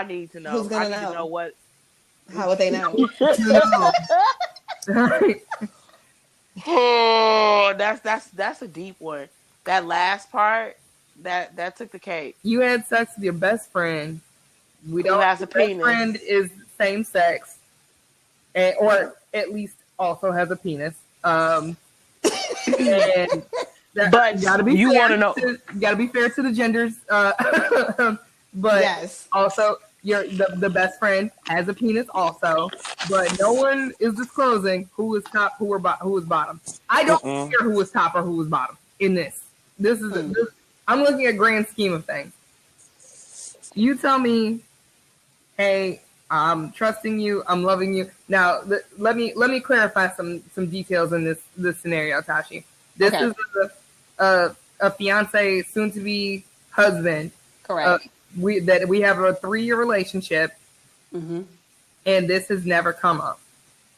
need to know. Who's gonna I need know? to know what. How would they know? Oh, that's a deep one. That last part, that took the cake. You had sex with your best friend. We don't. Has a penis. Best friend is same sex, or at least also has a penis. And but you gotta be you want to know. You gotta be fair to the genders. But yes, also the best friend has a penis also, but no one is disclosing who is top, who is bottom. I don't care who is top or who is bottom in this. This is I'm looking at grand scheme of things. You tell me, hey, I'm trusting you, I'm loving you. Now let me clarify some details in this scenario, Tashi. This is a fiance, soon to be husband. Correct. We have a 3-year relationship, and this has never come up.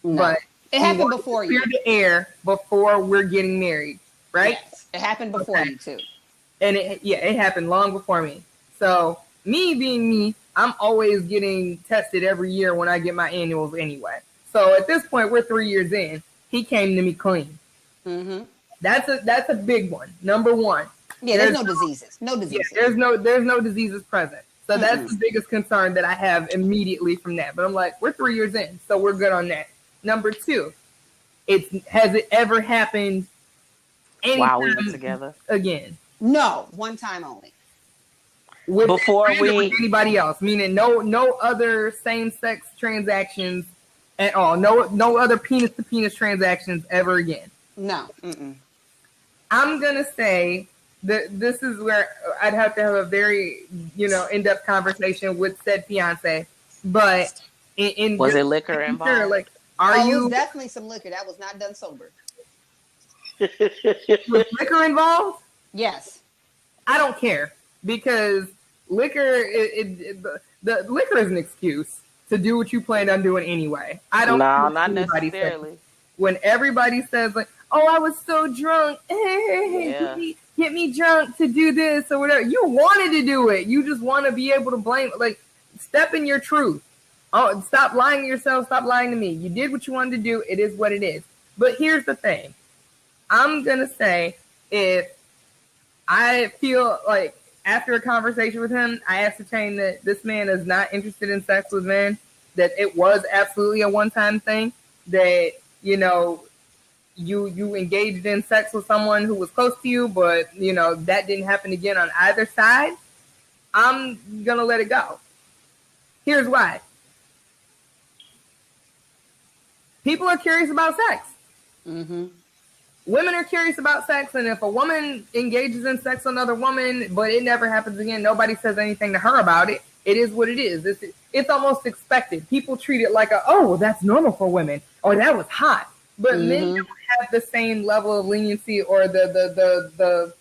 No. But it happened before you. Clear the air before we're getting married, right? Yes, it happened before you too. And it happened long before me. So me being me, I'm always getting tested every year when I get my annuals anyway. So at this point, we're 3 years in. He came to me clean. Mm-hmm. That's a big one. Number one. Yeah, there's no diseases. No diseases. Yeah, there's no diseases present. So that's the biggest concern that I have immediately from that. But I'm like, we're 3 years in, so we're good on that. Number two, has it ever happened while we were together again? No, one time only. With anybody else, meaning no other same-sex transactions at all. No other penis-to-penis transactions ever again. No. I'm gonna say that this is where I'd have to have a very, in-depth conversation with said fiance. But was it liquor involved? Sure, like, it was definitely some liquor that was not done sober. Was liquor involved? Yes. I don't care because liquor, the liquor is an excuse to do what you planned on doing anyway. I don't. No, not necessarily. When everybody says like, "Oh, I was so drunk," get me drunk to do this or whatever. You wanted to do it. You just want to be able to blame. Like, step in your truth. Oh, stop lying to yourself. Stop lying to me. You did what you wanted to do. It is what it is. But here's the thing. I'm gonna say if I feel like after a conversation with him, I ascertain that this man is not interested in sex with men, that it was absolutely a one-time thing, that, you engaged in sex with someone who was close to you, but that didn't happen again on either side, I'm gonna let it go. Here's why. People are curious about sex. Mm-hmm. Women are curious about sex, and if a woman engages in sex with another woman, but it never happens again, nobody says anything to her about it. It is what it is. It's almost expected. People treat it like well, that's normal for women, or that was hot. But men don't have the same level of leniency or the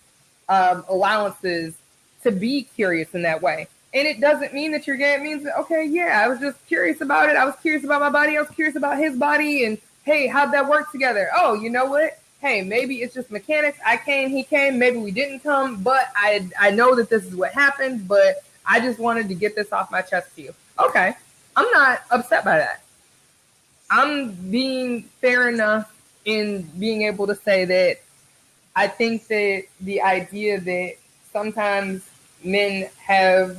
allowances to be curious in that way. And it doesn't mean that you're gay. It means that, okay, yeah, I was just curious about it. I was curious about my body. I was curious about his body. And, hey, how'd that work together? Oh, you know what? Hey, maybe it's just mechanics. I came, he came. Maybe we didn't come. But I know that this is what happened. But I just wanted to get this off my chest to you. Okay. I'm not upset by that. I'm being fair enough in being able to say that I think that the idea that sometimes men have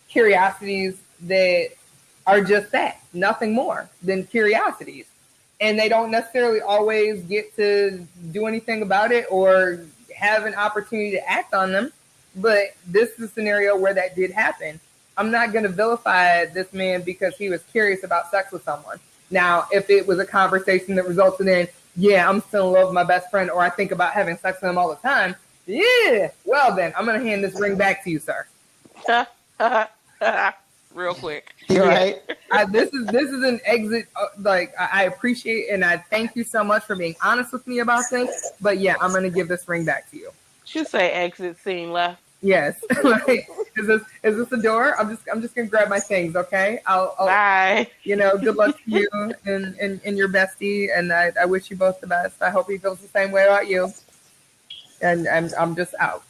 curiosities that are just that, nothing more than curiosities. And they don't necessarily always get to do anything about it or have an opportunity to act on them. But this is a scenario where that did happen. I'm not going to vilify this man because he was curious about sex with someone. Now, if it was a conversation that resulted in, yeah, I'm still in love with my best friend, or I think about having sex with him all the time, yeah, well then, I'm going to hand this ring back to you, sir. Real quick. You're right. This is an exit. I appreciate and I thank you so much for being honest with me about this. But yeah, I'm going to give this ring back to you. Should say exit scene left. Yes. Is this a door? I'm just gonna grab my things, okay? I'll bye. Good luck to you and your bestie, and I wish you both the best. I hope he feels the same way about you. And I'm just out.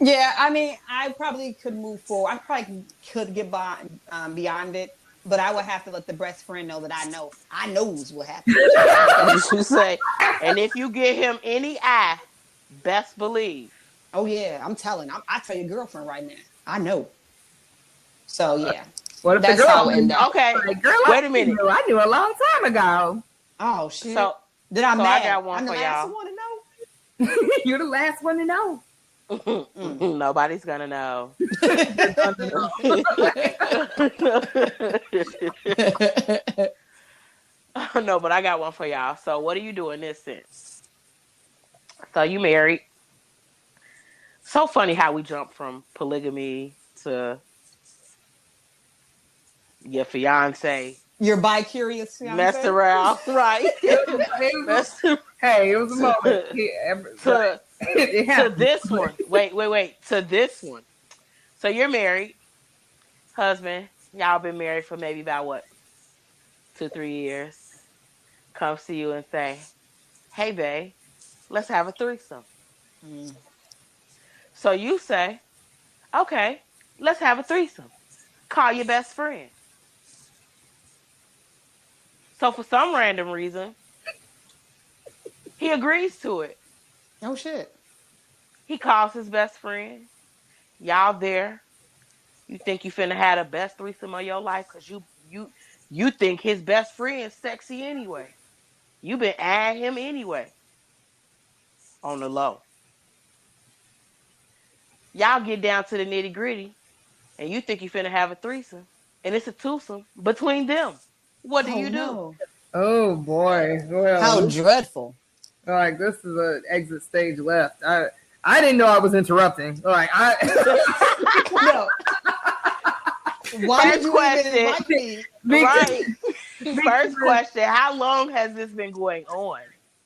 Yeah, I mean, I probably could move forward. I probably could get beyond it, but I would have to let the best friend know that I knows what happened. You say, and if you give him any eye, best believe. Oh yeah, I'm telling. I tell your girlfriend right now. I know. So yeah. What if that's how it ended up? Okay. Like, girl, wait a minute. I knew a long time ago. Oh shit. So did I? So I got one for y'all. One to know? You're the last one to know. Nobody's gonna know. No, but I got one for y'all. So what do you do in this sense? So you married. So funny how we jump from polygamy to your fiance. Your bi-curious fiance? Messed around, right? Hey, it was a moment. To this one. Wait. To this one. So you're married. Husband. Y'all been married for maybe about what? 2-3 years. Comes to you and say, hey, babe, let's have a threesome. Mm. So you say, okay, let's have a threesome. Call your best friend. So for some random reason, he agrees to it. Oh, shit. He calls his best friend. Y'all there. You think you finna have the best threesome of your life because you think his best friend's sexy anyway. You been eyeing him anyway. On the low. Y'all get down to the nitty gritty, and you think you finna have a threesome, and it's a twosome between them. What do you do? No. Oh boy! Well, how dreadful! Like this is an exit stage left. I didn't know I was interrupting. Like no. Why did you even invite me? Right. First question: how long has this been going on?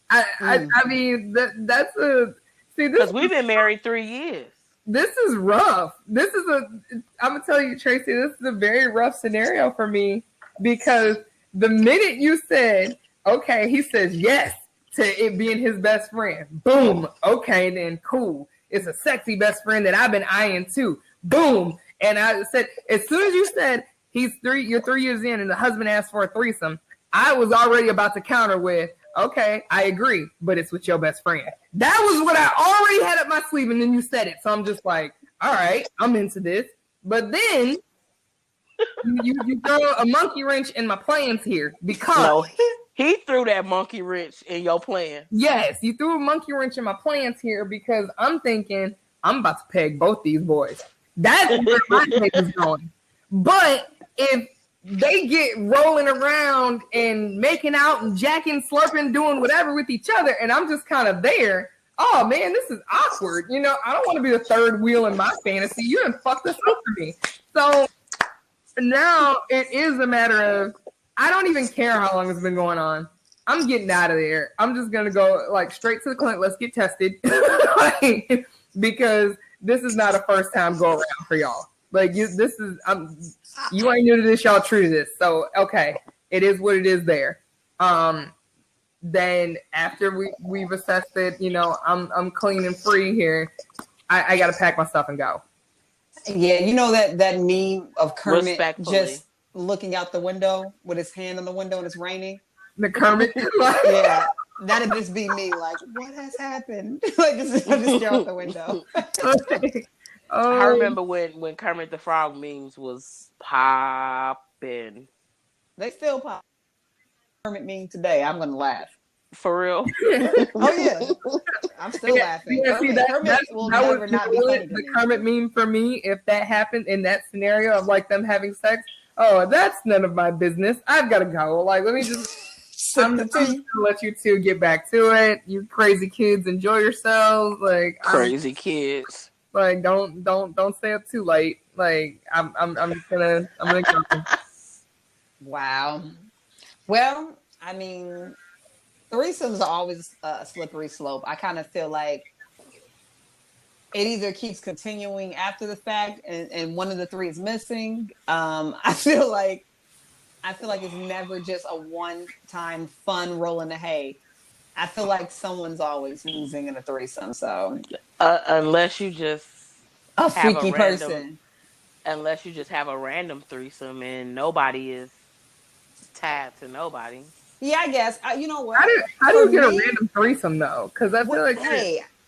I mean that's a see this because we've been married 3 years. This is rough. I'm gonna tell you, Tracy, this is a very rough scenario for me because the minute you said, okay, he says yes to it being his best friend. Boom. Okay, then cool. It's a sexy best friend that I've been eyeing too. Boom. And I said, as soon as you said you're 3 years in and the husband asked for a threesome, I was already about to counter with, okay, I agree, but it's with your best friend. That was what I already had up my sleeve, and then you said it. So I'm just like, all right, I'm into this. But then you throw a monkey wrench in my plans here because He threw that monkey wrench in your plan. Yes, you threw a monkey wrench in my plans here because I'm thinking I'm about to peg both these boys. That's where my head is going. But if they get rolling around and making out and jacking, slurping, doing whatever with each other, and I'm just kind of there, oh man, this is awkward. You know, I don't want to be the third wheel in my fantasy. You done fucked this up for me. So now it is a matter of, I don't even care how long it's been going on. I'm getting out of there. I'm just gonna go like straight to the clinic. Let's get tested, because this is not a first time go around for y'all. Like you ain't new to this. Y'all true to this. So okay, it is what it is. There. Then after we've assessed it, you know, I'm clean and free here. I got to pack my stuff and go. Yeah, you know that meme of Kermit just looking out the window with his hand on the window and it's raining. The Kermit, yeah, that'd just be me. Like, what has happened? Like, just stare out the window. I remember when Kermit the Frog memes was popping. They still pop. Kermit meme today. I'm gonna laugh. For real? Oh yeah, I'm still laughing. Yeah, Kermit will never not be funny to the me. Kermit meme for me, if that happened in that scenario of like them having sex, oh, that's none of my business. I've got to go. Like, let me just. I'm just gonna let you two get back to it. You crazy kids, enjoy yourselves. Like crazy kids. Like don't stay up too late. Like I'm gonna go. Wow. Well, I mean, threesomes are always a slippery slope. I kind of feel like it either keeps continuing after the fact and one of the three is missing. I feel like it's never just a one-time fun roll in the hay. I feel like someone's always losing in a threesome. So unless you just a freaky person, unless you just have a random threesome and nobody is tied to nobody. Yeah, I guess. You know what? How do you get a random threesome though? Because I feel like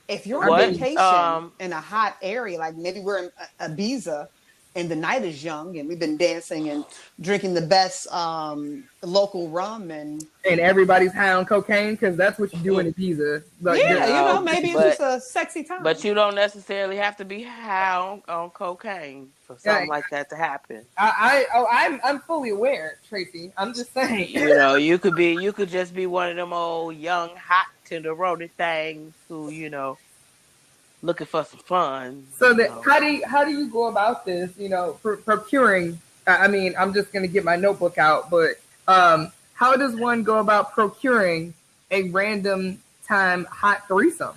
if you're on vacation in a hot area, like maybe we're in Ibiza, and the night is young, and we've been dancing and drinking the best local rum, and everybody's high on cocaine because that's what you do in Ibiza. Like, yeah, maybe it's just a sexy time. But you don't necessarily have to be high on cocaine for something like that to happen. I'm fully aware, Tracy. I'm just saying. You know, you could just be one of them old young hot tenderoni things who, you know, looking for some fun. So how do you go about this? You know, procuring. I mean, I'm just going to get my notebook out, but how does one go about procuring a random time hot threesome?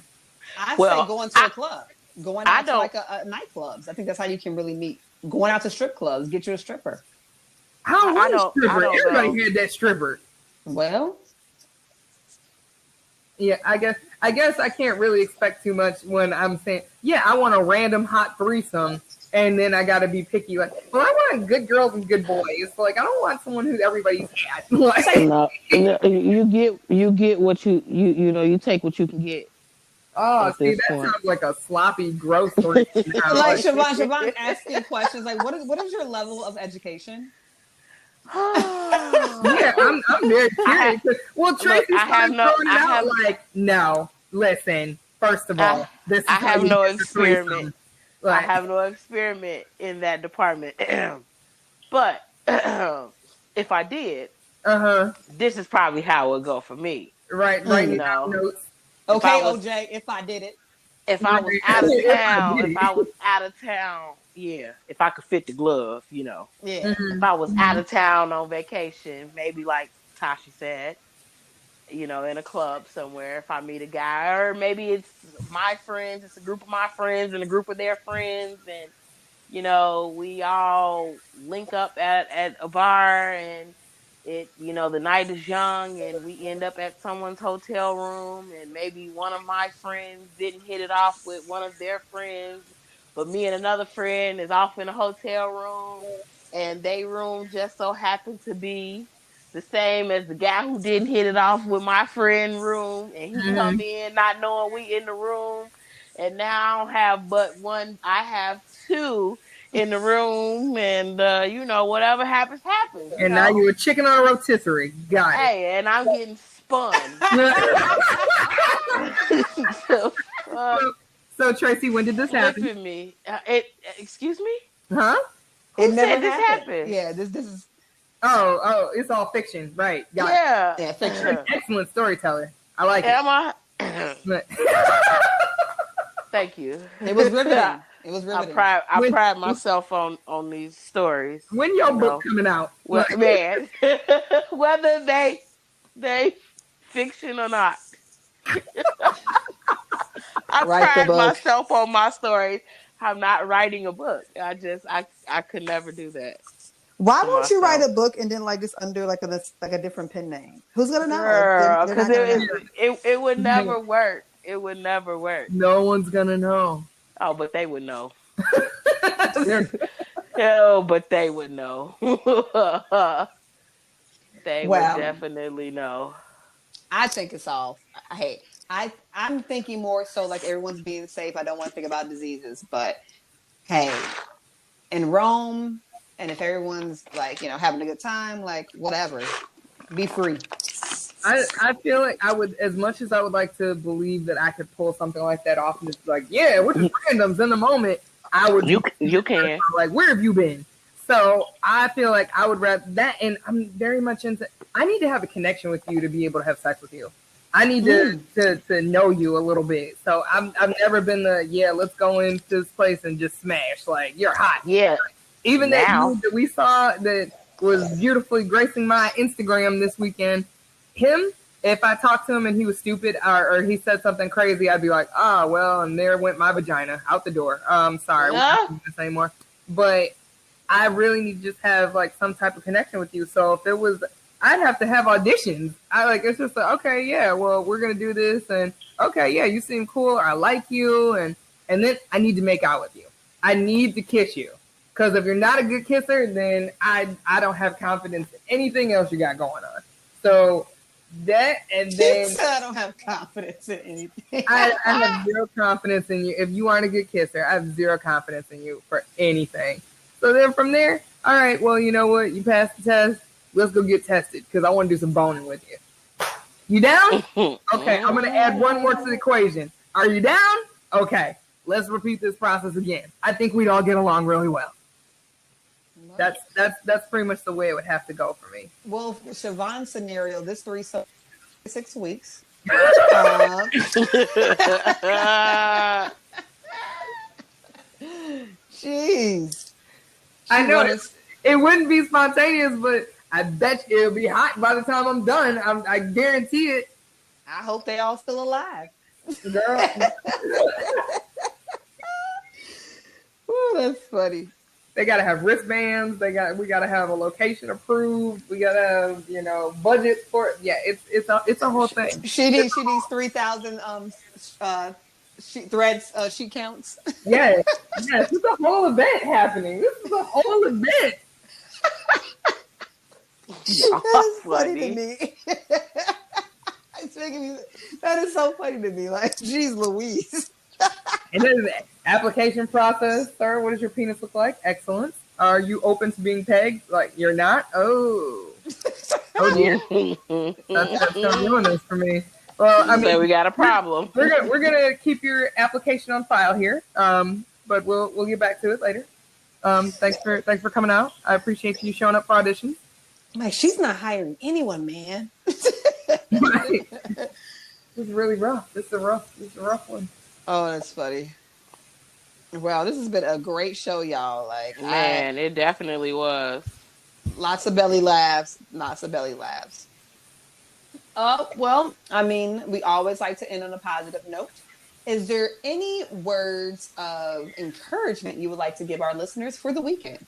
I say going to a club, going out to like a nightclubs. I think that's how you can really meet. Going out to strip clubs, get you a stripper. How was a stripper? Everybody had that stripper. Well, yeah, I guess I can't really expect too much when I'm saying, yeah, I want a random hot threesome, and then I got to be picky. Like, well, I want good girls and good boys. Like, I don't want someone who everybody's had. Like, no, you get what you know. You take what you can get. Oh, see, that sounds like a sloppy, gross threesome. Like Siobhan asking questions like, what is your level of education? Yeah, I'm very curious. Well, Tracy's no, listen, first of all, this is I have no experiment. I have no experiment in that department. But if I did, this is probably how it would go for me. Right, you know. Okay, OJ, if I did it. If I was out of town, yeah. If I could fit the glove, you know. Yeah. Mm-hmm. If I was out of town on vacation, maybe like Tasha said, you know, in a club somewhere, if I meet a guy, or maybe it's my friends, it's a group of my friends and a group of their friends, and, you know, we all link up at a bar, and you know, the night is young, and we end up at someone's hotel room, and maybe one of my friends didn't hit it off with one of their friends, but me and another friend is off in a hotel room, and they room just so happened to be the same as the guy who didn't hit it off with my friend room, and he come in not knowing we in the room, and now I don't have but one, I have two, in the room, and whatever happens, happens. And now you're a chicken on a rotisserie. Got it. Hey, and I'm getting spun. So Tracy, when did this happen? Flipping me. Excuse me? Huh? Who It never said this happened? Yeah, this is. Oh, it's all fiction, right? Got it. Yeah, fiction. Excellent storyteller. I like it. Thank you. It was riveting. It was riveting. I pride myself on these stories. When your book coming out? Well, man, whether they fiction or not. I pride myself on my stories. I'm not writing a book. I could never do that. Why won't you write a book and then just under like a different pen name? Who's gonna know? Because it would never work. It would never work. No one's gonna know. Oh, but they would know. Oh, but they would know. They would definitely know. I think it's all. Hey, I'm thinking more so like everyone's being safe. I don't want to think about diseases, but hey, in Rome, and if everyone's like having a good time, like whatever, be free. I feel like I would, as much as I would like to believe that I could pull something like that off, and it's like, yeah, we're just randoms in the moment. I would. You can. Like, where have you been? So I feel like I would rather that, and I'm very much into. I need to have a connection with you to be able to have sex with you. I need to know you a little bit. So I've never been let's go into this place and just smash. Like, you're hot. Yeah. Even that dude that we saw that was beautifully gracing my Instagram this weekend. Him, if I talked to him and he was stupid or he said something crazy, I'd be like, well, and there went my vagina out the door. Sorry, we don't do this anymore. But I really need to just have like some type of connection with you. So if it was, I'd have to have auditions. It's just like, okay, yeah, well, we're gonna do this, and okay, yeah, you seem cool, or I like you, and then I need to make out with you. I need to kiss you. Because if you're not a good kisser, then I don't have confidence in anything else you got going on. So that, and then I don't have confidence in anything. I have zero confidence in you. If you aren't a good kisser, I have zero confidence in you for anything. So then from there, all right, well, you know what? You passed the test. Let's go get tested because I want to do some boning with you. You down? Okay, I'm going to add one more to the equation. Are you down? Okay, let's repeat this process again. I think we'd all get along really well. That's pretty much the way it would have to go for me. Well, for Siobhan's scenario, this 6 weeks. Jeez. I know it wouldn't be spontaneous, but I bet you it'll be hot by the time I'm done. I guarantee it. I hope they all still alive. Girl. Oh, that's funny. They gotta have wristbands. We gotta have a location approved. We gotta have, budget for it. Yeah, it's a whole thing. She needs 3,000 threads. She counts. Yes. This is a whole event happening. This is a whole event. That is funny to me. That is so funny to me. Like, geez, Louise. And then the application process, sir. What does your penis look like? Excellent. Are you open to being pegged? Like, you're not? Oh dear. That's ruin this for me. Well, I mean, so we got a problem. We're gonna keep your application on file here. But we'll get back to it later. Thanks for coming out. I appreciate you showing up for auditions. Like, she's not hiring anyone, man. Right. This is really rough. This is a rough one. Oh, that's funny. Wow, this has been a great show, y'all. Like, man, it definitely was. Lots of belly laughs. Well, I mean, we always like to end on a positive note. Is there any words of encouragement you would like to give our listeners for the weekend?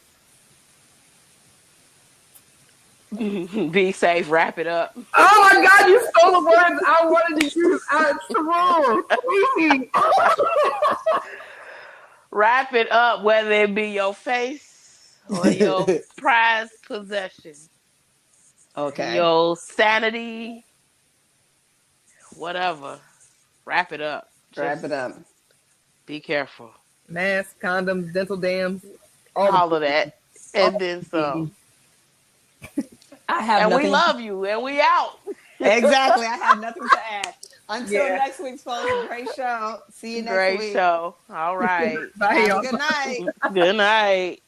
Be safe. Wrap it up. Oh my God! You stole the words I wanted to use. Simone, please. Wrap it up, whether it be your face or your prized possession. Okay. Your sanity, whatever. Wrap it up. Wrap it up. Be careful. Masks, condoms, dental dams. all of that, and then some. I have And we nothing. love you, and we out. Exactly. I have nothing to add. Until Yeah. next week, folks. Great show. See you next Great week. show. All right. Bye, Have a y'all. good night. Good night.